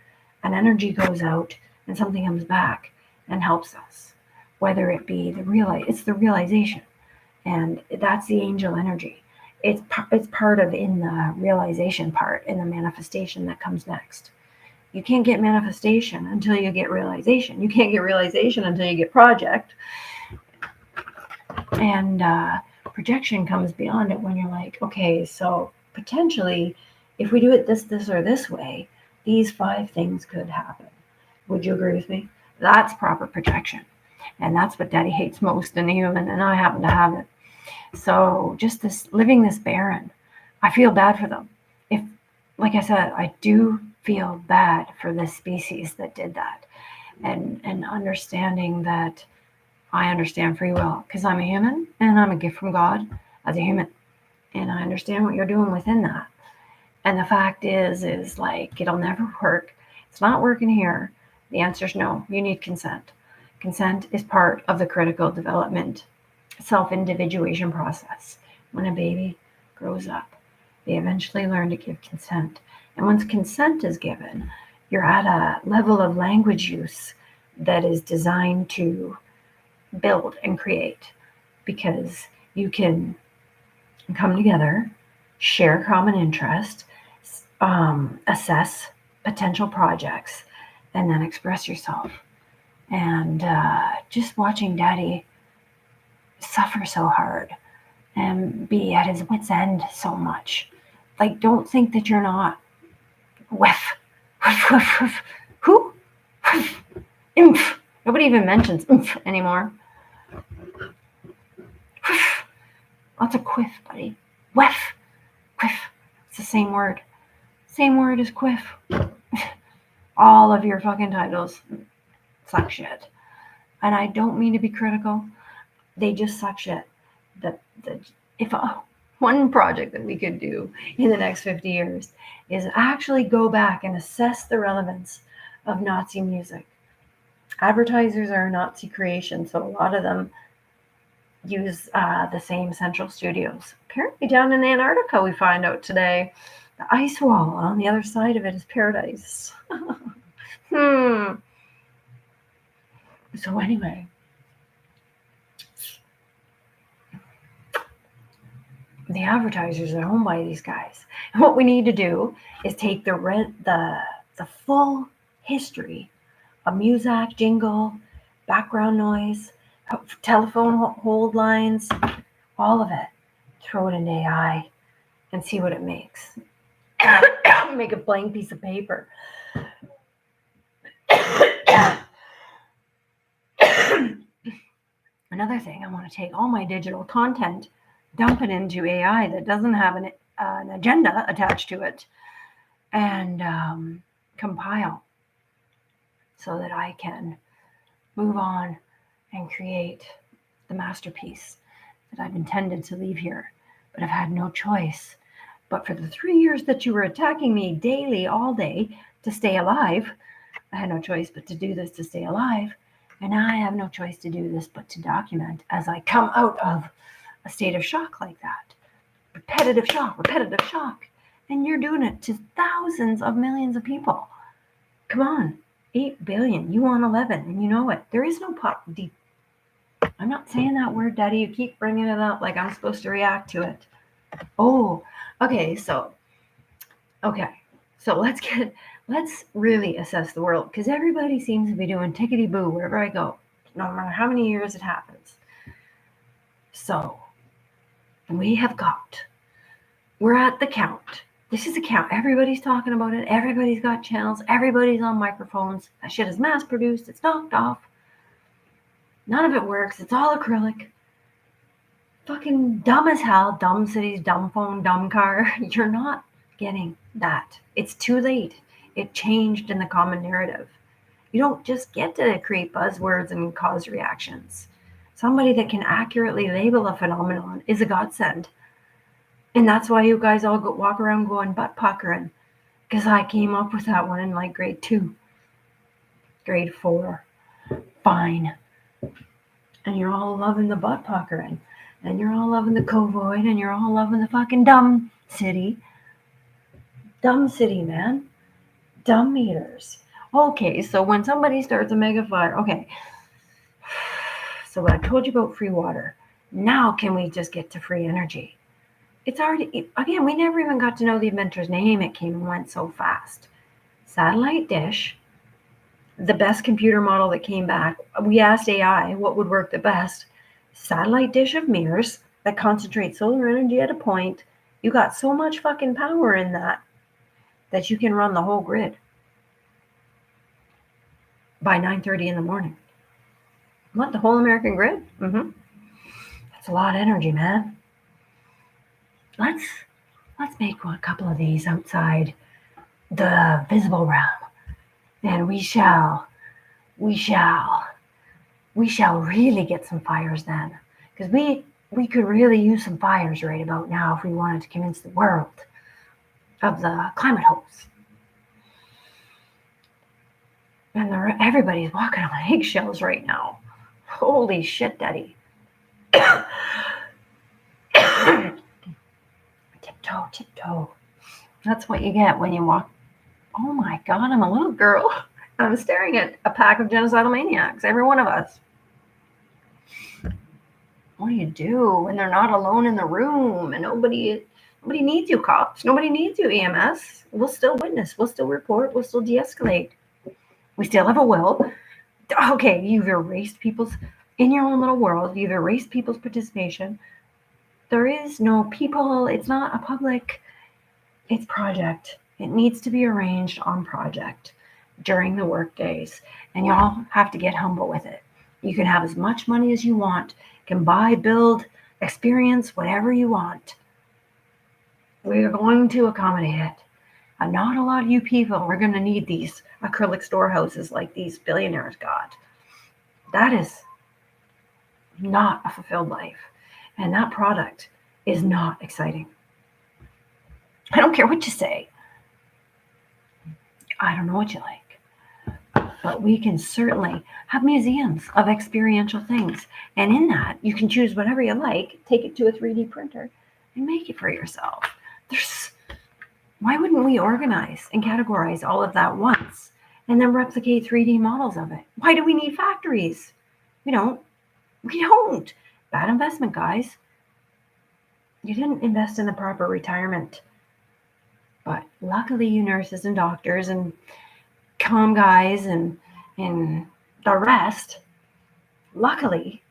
an energy goes out and something comes back and helps us, whether it be it's the realization, and that's the angel energy. It's part of in the realization part, in the manifestation that comes next. You can't get manifestation until you get realization. You can't get realization until you get project. And projection comes beyond it when you're like, okay, so potentially, if we do it this, or this way, these 5 things could happen. Would you agree with me? That's proper projection. And that's what Daddy hates most in a human, and I happen to have it. So just living this barren, I feel bad for them. If, like I said, I do feel bad for this species that did that. And understanding that I understand free will, because I'm a human and I'm a gift from God as a human. And I understand what you're doing within that. And the fact is it'll never work. It's not working here. The answer is no. You need consent. Consent is part of the critical development, self-individuation process. When a baby grows up, they eventually learn to give consent. And once consent is given, you're at a level of language use that is designed to build and create, because you can come together, share common interest, assess potential projects, and then express yourself. And just watching Daddy suffer so hard and be at his wit's end so much. Don't think that you're not. Whiff. Who? Imph. Nobody even mentions oomph anymore. Whiff. Lots of quiff, buddy. Whiff. Quiff. It's the same word. Same word as quiff. All of your fucking titles suck shit. And I don't mean to be critical. They just suck shit. If one project that we could do in the next 50 years is actually go back and assess the relevance of Nazi music. Advertisers are a Nazi creation, so a lot of them use the same central studios. Apparently down in Antarctica, we find out today, the ice wall on the other side of it is paradise. So anyway, the advertisers are owned by these guys. And what we need to do is take the full history of Muzak, jingle, background noise, telephone hold lines, all of it, throw it into AI and see what it makes. Make a blank piece of paper. Another thing, I want to take all my digital content, dump it into AI that doesn't have an agenda attached to it, and compile so that I can move on and create the masterpiece that I've intended to leave here. But I've had no choice. But for the 3 years that you were attacking me daily, all day, to stay alive, I had no choice but to do this to stay alive. And now I have no choice to do this but to document as I come out of a state of shock like that. Repetitive shock. And you're doing it to thousands of millions of people. Come on, 8 billion, you want 11, and you know it. There is no deep. I'm not saying that word, Daddy. You keep bringing it up like I'm supposed to react to it. Oh, okay. So let's really assess the world, because everybody seems to be doing tickety-boo wherever I go, no matter how many years it happens. So we're at the count. This is a count. Everybody's talking about it. Everybody's got channels. Everybody's on microphones. That shit is mass produced. It's knocked off. None of it works. It's all acrylic. Fucking dumb as hell. Dumb cities, dumb phone, dumb car. You're not getting that. It's too late. It changed in the common narrative. You don't just get to create buzzwords and cause reactions. Somebody that can accurately label a phenomenon is a godsend. And that's why you guys all walk around going butt puckering. Because I came up with that one in like grade 2. Grade 4. Fine. And you're all loving the butt puckering. And you're all loving the covoid. And you're all loving the fucking dumb city. Dumb city, man. Dumb meters. Okay, so when somebody starts a mega fire, okay. So I told you about free water. Now can we just get to free energy? It's already, again, we never even got to know the inventor's name. It came and went so fast. Satellite dish, the best computer model that came back. We asked AI what would work the best. Satellite dish of mirrors that concentrate solar energy at a point. You got so much fucking power in that you can run the whole grid by 9:30 in the morning. What, the whole American grid? That's a lot of energy, man. Let's make a couple of these outside the visible realm, and we shall really get some fires then, because we could really use some fires right about now if we wanted to convince the world of the climate hoax. And everybody's walking on eggshells right now. Holy shit, Daddy. Tiptoe. That's what you get when you walk. Oh my God, I'm a little girl. I'm staring at a pack of genocidal maniacs, every one of us. What do you do when they're not alone in the room and nobody needs you, cops? Nobody needs you, EMS. We'll still witness. We'll still report. We'll still de-escalate. We still have a will. Okay, you've erased people's, in your own little world, you've erased people's participation. There is no people. It's not a public. It's project. It needs to be arranged on project during the work days. And y'all have to get humble with it. You can have as much money as you want. You can buy, build, experience, whatever you want. We're going to accommodate it. Not a lot of you people are going to need these acrylic storehouses like these billionaires got. That is not a fulfilled life. And that product is not exciting. I don't care what you say. I don't know what you like. But we can certainly have museums of experiential things. And in that, you can choose whatever you like, take it to a 3D printer, and make it for yourself. Why wouldn't we organize and categorize all of that once and then replicate 3D models of it? Why do we need factories? We don't. Bad investment, guys. You didn't invest in the proper retirement. But luckily, you nurses and doctors and comm guys and the rest, luckily,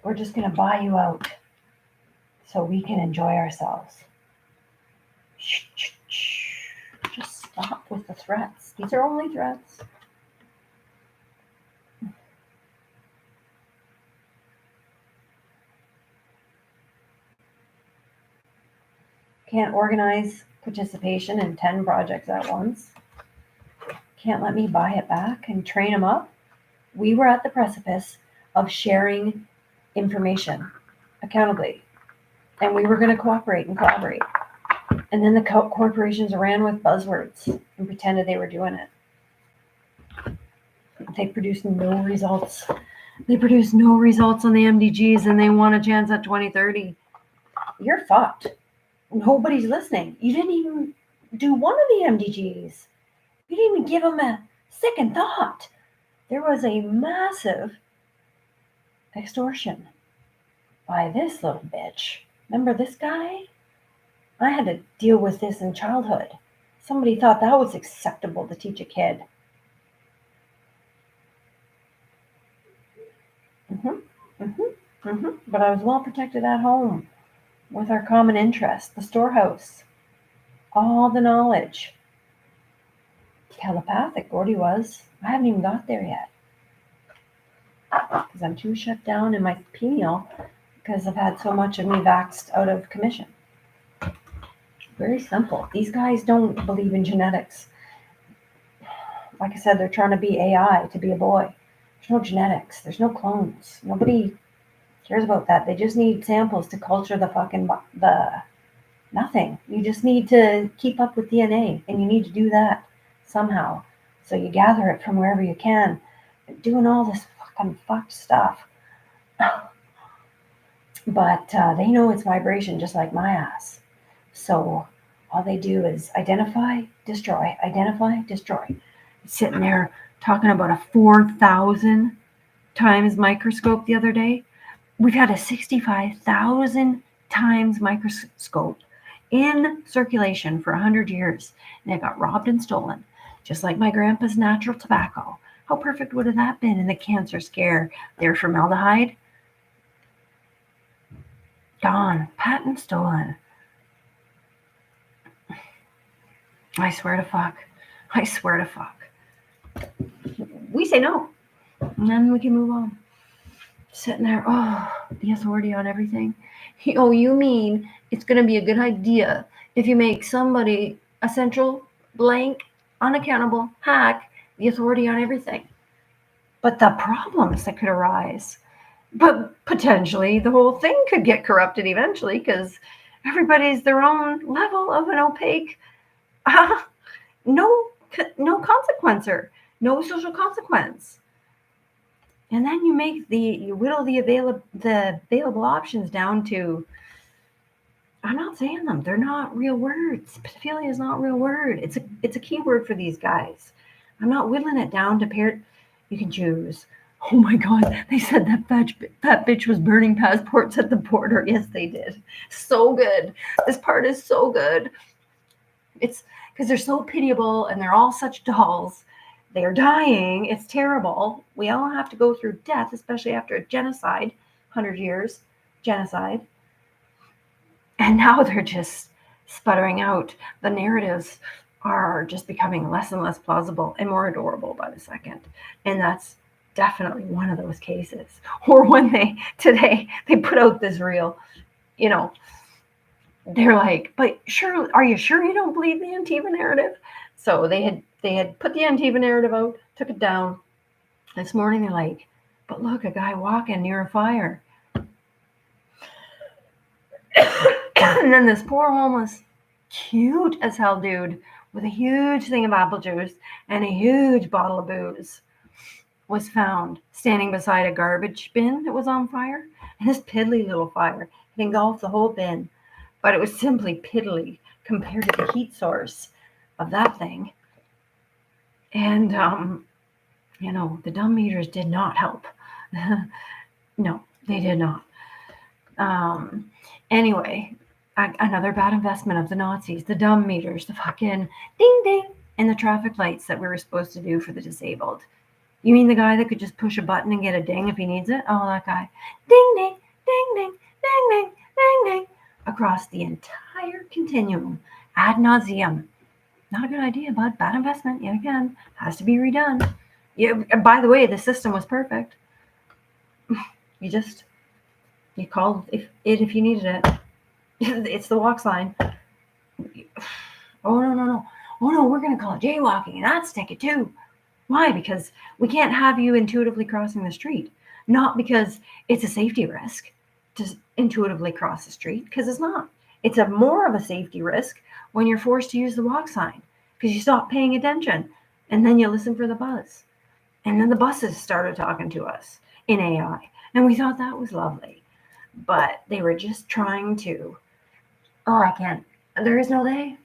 we're just going to buy you out so we can enjoy ourselves. Just stop with the threats. These are only threats. Can't organize participation in 10 projects at once. Can't let me buy it back and train them up. We were at the precipice of sharing information accountably, and we were going to cooperate and collaborate. And then the corporations ran with buzzwords and pretended they were doing it. They produced no results. They produced no results on the MDGs, and they want a chance at 2030. You're fucked. Nobody's listening. You didn't even do one of the MDGs. You didn't even give them a second thought. There was a massive extortion by this little bitch. Remember this guy? I had to deal with this in childhood. Somebody thought that was acceptable to teach a kid. But I was well protected at home with our common interest, the storehouse, all the knowledge. Telepathic, Gordy was. I haven't even got there yet because I'm too shut down in my pineal because I've had so much of me vaxxed out of commission. Very simple. These guys don't believe in genetics. Like I said, they're trying to be AI to be a boy. There's no genetics. There's no clones. Nobody cares about that. They just need samples to culture the nothing. You just need to keep up with DNA, and you need to do that somehow. So you gather it from wherever you can. Doing all this fucking fucked stuff. But they know it's vibration just like my ass. So all they do is identify, destroy, identify, destroy. Sitting there talking about a 4,000 times microscope the other day. We've had a 65,000 times microscope in circulation for 100 years, and it got robbed and stolen, just like my grandpa's natural tobacco. How perfect would have that been in the cancer scare? Their formaldehyde, gone, patent stolen. I swear to fuck. We say no, and then we can move on. Sitting there, the authority on everything. Oh, you mean it's going to be a good idea if you make somebody a central, blank, unaccountable hack the authority on everything? But the problems that could arise, but potentially the whole thing could get corrupted eventually because everybody's their own level of an opaque, no consequencer, no social consequence. And then you whittle the available options down to, I'm not saying them. They're not real words. Pedophilia is not a real word. It's a keyword for these guys. I'm not whittling it down to you can choose. Oh my God, they said that bitch was burning passports at the border. Yes, they did. So good. This part is so good. It's because they're so pitiable and they're all such dolls. They are dying. It's terrible. We all have to go through death, especially after a genocide, 100 years, genocide. And now they're just sputtering out. The narratives are just becoming less and less plausible and more adorable by the second. And that's definitely one of those cases. Or when today they put out this reel, you know, they're like, but sure, are you sure you don't believe the Antifa narrative? So they had put the Antifa narrative out, took it down. This morning they're like, but look, a guy walking near a fire. And then this poor homeless, cute as hell dude with a huge thing of apple juice and a huge bottle of booze was found standing beside a garbage bin that was on fire. And this piddly little fire had engulfed the whole bin, but it was simply piddly compared to the heat source of that thing. And, the dumb meters did not help. No, they did not. Anyway, another bad investment of the Nazis, the dumb meters, the fucking ding ding, and the traffic lights that we were supposed to do for the disabled. You mean the guy that could just push a button and get a ding if he needs it? Oh, that guy. Ding ding, ding ding, ding ding, ding ding, across the entire continuum, ad nauseum. Not a good idea, bud. Bad investment, yet again. Has to be redone. Yeah, by the way, the system was perfect. You called if you needed it. It's the walk sign. Oh, no. Oh, no, we're going to call it jaywalking, and that's ticket too. Why? Because we can't have you intuitively crossing the street. Not because it's a safety risk to intuitively cross the street, because it's not. It's more of a safety risk when you're forced to use the walk sign, because you stop paying attention, and then you listen for the buzz. And then the buses started talking to us in AI, and we thought that was lovely. But they were just trying to, I can't. There is no they.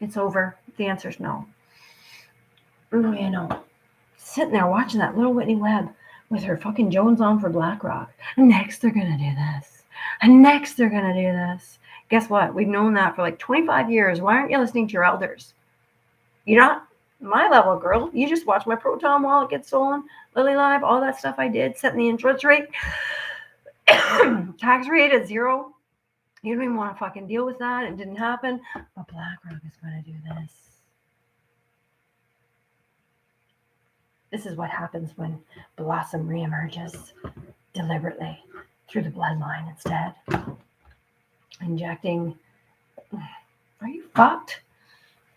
It's over. The answer's no. Sitting there watching that little Whitney Webb with her fucking Jones on for BlackRock. And next they're going to do this. And next they're going to do this. Guess what? We've known that for like 25 years. Why aren't you listening to your elders? You're not my level, girl. You just watch my Proton wallet get stolen, Lily Live, all that stuff I did, setting the interest rate, tax rate at 0. You don't even want to fucking deal with that. It didn't happen. But BlackRock is going to do this. This is what happens when Blossom reemerges deliberately through the bloodline instead. Injecting. Are you fucked?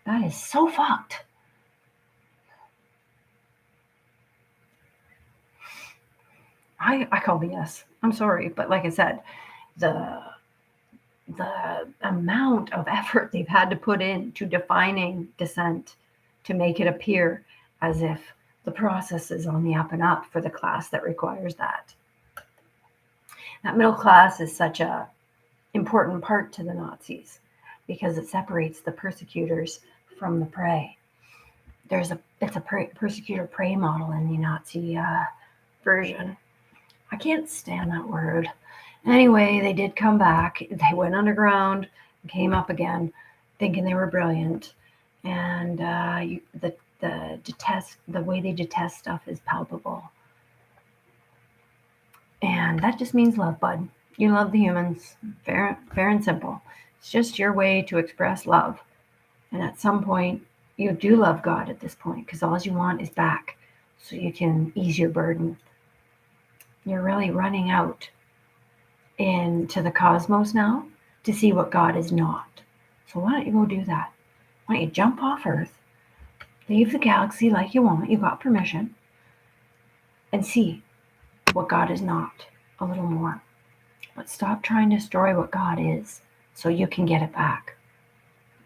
That is so fucked. I call BS. I'm sorry, but like I said, the amount of effort they've had to put into defining dissent to make it appear as if the process is on the up and up for the class that requires that. That middle class is such a important part to the Nazis because it separates the persecutors from the prey. It's a persecutor-prey model in the Nazi version. I can't stand that word. Anyway, they did come back. They went underground, came up again, thinking they were brilliant. And the way they detest stuff is palpable. And that just means love, bud. You love the humans, fair and simple. It's just your way to express love. And at some point, you do love God at this point, because all you want is back so you can ease your burden. You're really running out into the cosmos now to see what God is not. So why don't you go do that? Why don't you jump off Earth, leave the galaxy like you want, you got permission, and see what God is not a little more. But stop trying to destroy what God is so you can get it back.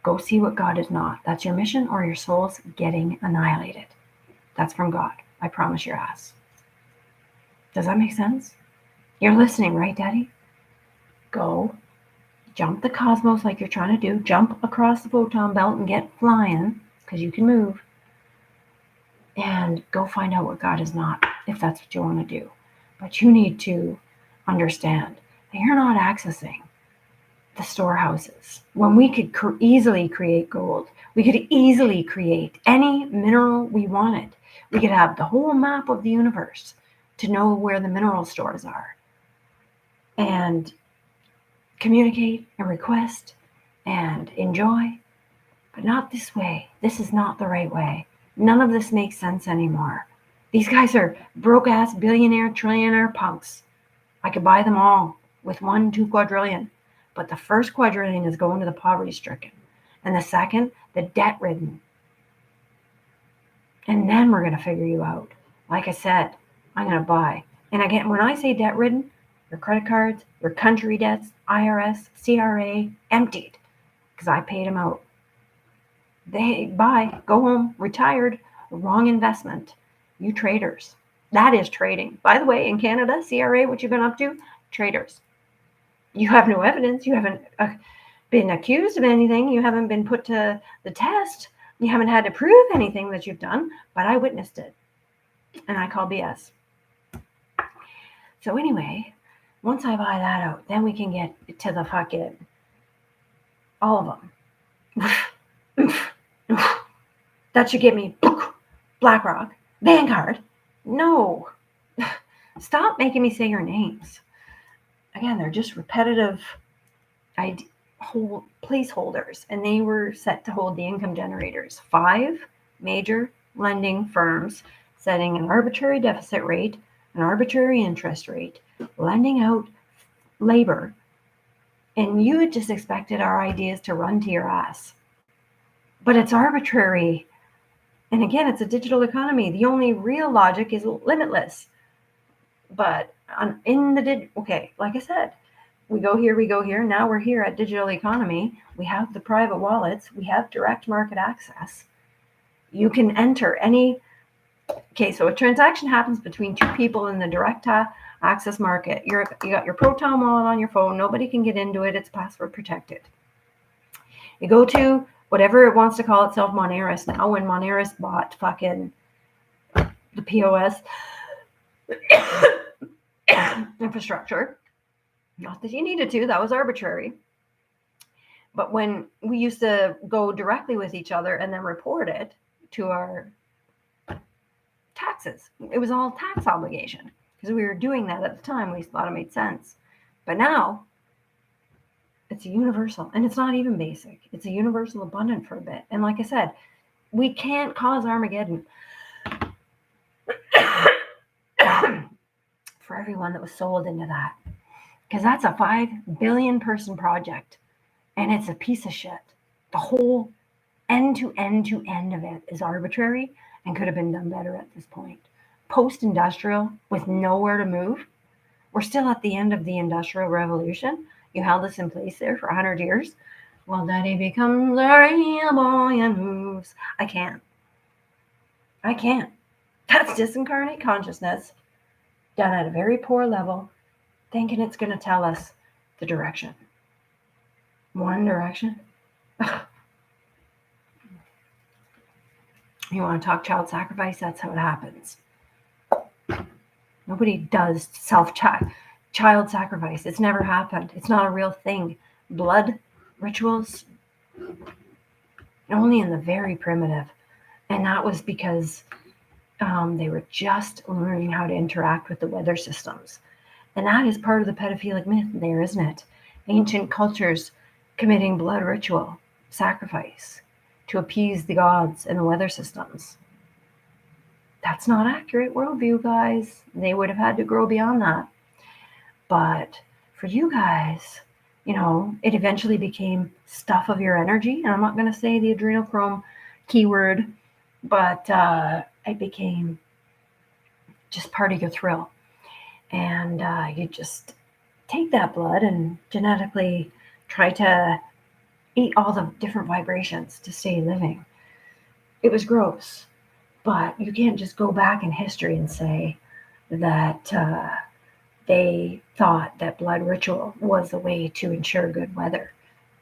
Go see what God is not. That's your mission, or your soul's getting annihilated. That's from God. I promise your ass. Does that make sense? You're listening, right, Daddy? Go jump the cosmos like you're trying to do. Jump across the photon belt and get flying, because you can move. And go find out what God is not, if that's what you want to do. But you need to understand that you're not accessing the storehouses. When we could easily create gold, we could easily create any mineral we wanted. We could have the whole map of the universe to know where the mineral stores are. And communicate and request and enjoy, but not this way. This is not the right way. None of this makes sense anymore. These guys are broke-ass billionaire, trillionaire punks. I could buy them all with 1, 2 quadrillion. But the first quadrillion is going to the poverty-stricken. And the second, the debt-ridden. And then we're going to figure you out. Like I said, I'm going to buy. And again, when I say debt-ridden, your credit cards, your country debts, IRS, CRA, emptied. Because I paid them out. They buy, go home, retired, wrong investment. You traders. That is trading. By the way, in Canada, CRA, what you've been up to? Traders. You have no evidence. You haven't been accused of anything. You haven't been put to the test. You haven't had to prove anything that you've done, but I witnessed it. And I call BS. So anyway, once I buy that out, then we can get to the fucking, all of them. That should give me BlackRock, Vanguard. No. Stop making me say your names. Again, they're just repetitive placeholders, and they were set to hold the income generators. 5 major lending firms setting an arbitrary deficit rate, an arbitrary interest rate, lending out labor, and you had just expected our ideas to run to your ass. But it's arbitrary. And again, it's a digital economy. The only real logic is limitless. But okay, like I said, we go here. Now we're here at digital economy. We have the private wallets. We have direct market access. You can enter any. Okay, so a transaction happens between 2 people in the direct access market. You got your Proton wallet on your phone. Nobody can get into it. It's password protected. You go to whatever it wants to call itself, Moneris now. When Moneris bought fucking the POS infrastructure, not that you needed to, that was arbitrary. But when we used to go directly with each other and then report it to our taxes, it was all tax obligation because we were doing that at the time. We thought it made sense. But now it's a universal, and it's not even basic. It's a universal abundant for a bit. And like I said, we can't cause Armageddon for everyone that was sold into that. Because that's a 5 billion person project. And it's a piece of shit. The whole end to end of it is arbitrary and could have been done better at this point. Post-industrial, with nowhere to move. We're still at the end of the Industrial Revolution. You held us in place there for 100 years. Well, Daddy becomes a real boy and moves. I can't. That's disincarnate consciousness done at a very poor level, thinking it's going to tell us the direction. One direction. You want to talk child sacrifice? That's how it happens. Nobody does child sacrifice. It's never happened. It's not a real thing. Blood rituals, only in the very primitive. And that was because they were just learning how to interact with the weather systems. And that is part of the pedophilic myth there, isn't it? Ancient cultures committing blood ritual, sacrifice, to appease the gods and the weather systems. That's not accurate worldview, guys. They would have had to grow beyond that. But for you guys, it eventually became stuff of your energy. And I'm not going to say the adrenochrome keyword, but it became just part of your thrill. And you just take that blood and genetically try to eat all the different vibrations to stay living. It was gross. But you can't just go back in history and say that they thought that blood ritual was the way to ensure good weather.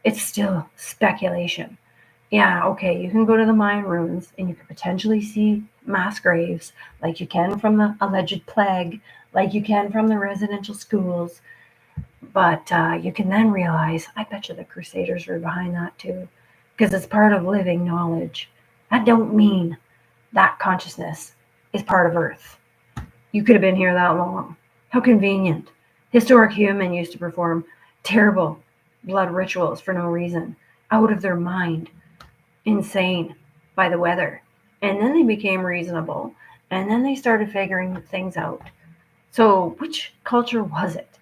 It's still speculation. Yeah, okay, you can go to the Mayan ruins and you can potentially see mass graves like you can from the alleged plague, like you can from the residential schools. But you can then realize, I bet you the Crusaders were behind that too, because it's part of living knowledge. That don't mean that consciousness is part of Earth. You could have been here that long. How convenient. Historic human used to perform terrible blood rituals for no reason, out of their mind, insane by the weather. And then they became reasonable And then they started figuring things out. So which culture was it?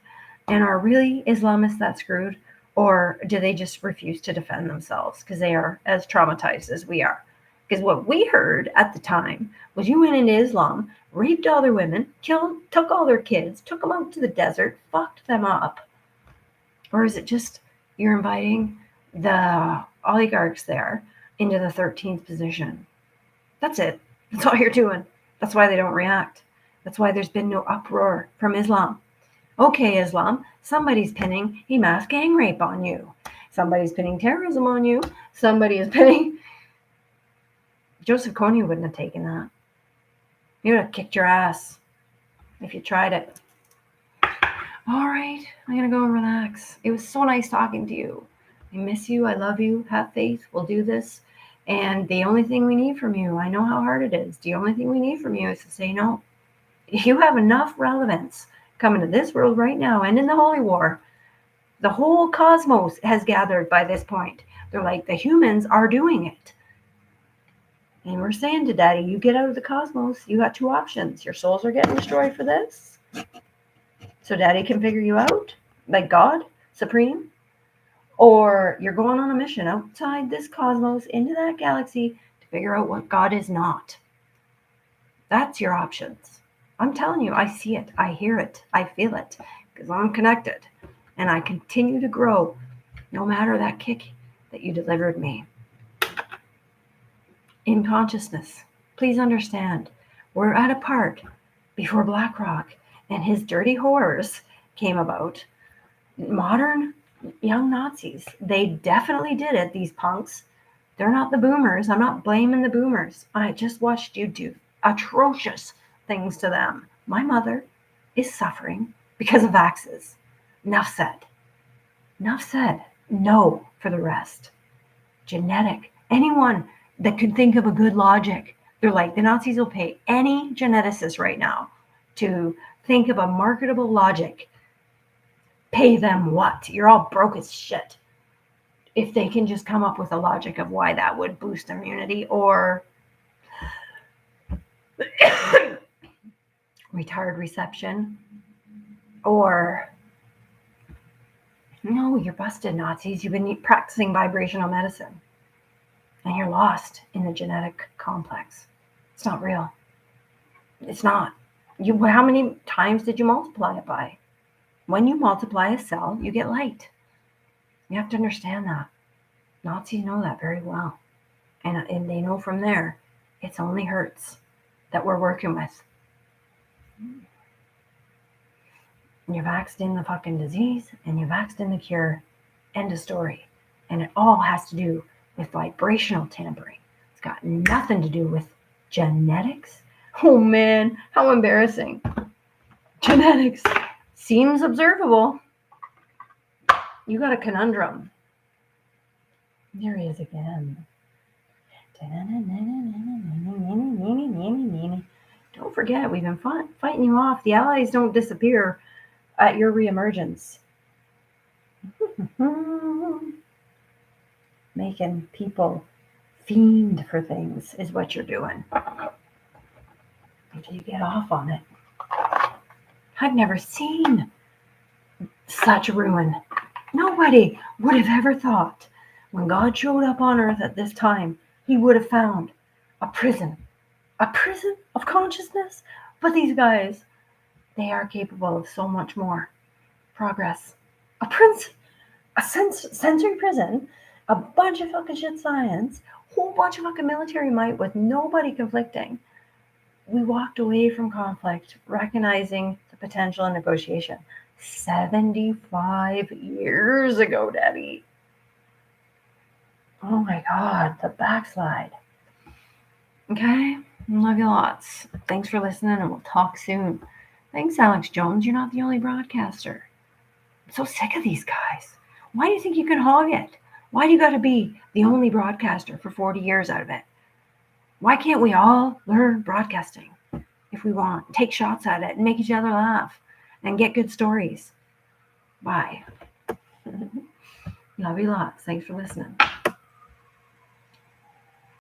And are really Islamists that screwed? Or do they just refuse to defend themselves because they are as traumatized as we are? Because what we heard at the time was you went into Islam, raped all their women, killed, took all their kids, took them out to the desert, fucked them up. Or is it just you're inviting the oligarchs there into the 13th position? That's it. That's all you're doing. That's why they don't react. That's why there's been no uproar from Islam. Okay, Islam, somebody's pinning a mass gang rape on you. Somebody's pinning terrorism on you. Somebody is pinning... Joseph Kony wouldn't have taken that. He would have kicked your ass if you tried it. All right, I'm going to go and relax. It was so nice talking to you. I miss you. I love you. Have faith. We'll do this. And the only thing we need from you, I know how hard it is. The only thing we need from you is to say no. You have enough relevance coming to this world right now and in the Holy War. The whole cosmos has gathered by this point. They're like, the humans are doing it. And we're saying to Daddy, you get out of the cosmos. You got two options. Your souls are getting destroyed for this. So Daddy can figure you out, like God, Supreme. Or you're going on a mission outside this cosmos, into that galaxy, to figure out what God is not. That's your options. I'm telling you, I see it. I hear it. I feel it. Because I'm connected. And I continue to grow, no matter that kick that you delivered me. In consciousness, please understand, we're at a part before BlackRock and his dirty horrors came about. Modern young Nazis, they definitely did it, these punks. They're not the boomers. I'm not blaming the boomers. I just watched you do atrocious things to them. My mother is suffering because of vaxes. Enough said. Enough said. No for the rest. Genetic. Anyone that could think of a good logic. They're like, the Nazis will pay any geneticist right now to think of a marketable logic. Pay them what? You're all broke as shit. If they can just come up with a logic of why that would boost immunity or retard reception or no, you're busted, Nazis. You've been practicing vibrational medicine. And you're lost in the genetic complex. It's not real. It's not. How many times did you multiply it by? When you multiply a cell, you get light. You have to understand that. Nazis know that very well. And they know from there, it's only Hertz that we're working with. You're vaxxed in the fucking disease, and you're vaxxed in the cure. End of story. And it all has to do with vibrational tampering. It's got nothing to do with genetics. Oh man, how embarrassing. Genetics seems observable. You got a conundrum. There he is again. Don't forget, we've been fighting you off. The allies don't disappear at your reemergence. Making people fiend for things is what you're doing. Until you get off on it. I've never seen such ruin. Nobody would have ever thought when God showed up on earth at this time, he would have found a prison of consciousness. But these guys, they are capable of so much more progress. A sensory prison, a bunch of fucking shit science, whole bunch of fucking military might with nobody conflicting. We walked away from conflict, recognizing the potential in negotiation. 75 years ago, Daddy. Oh my God, the backslide. Okay, love you lots. Thanks for listening, and we'll talk soon. Thanks, Alex Jones. You're not the only broadcaster. I'm so sick of these guys. Why do you think you can hog it? Why do you got to be the only broadcaster for 40 years out of it? Why can't we all learn broadcasting if we want? Take shots at it and make each other laugh and get good stories. Bye. Love you lots. Thanks for listening.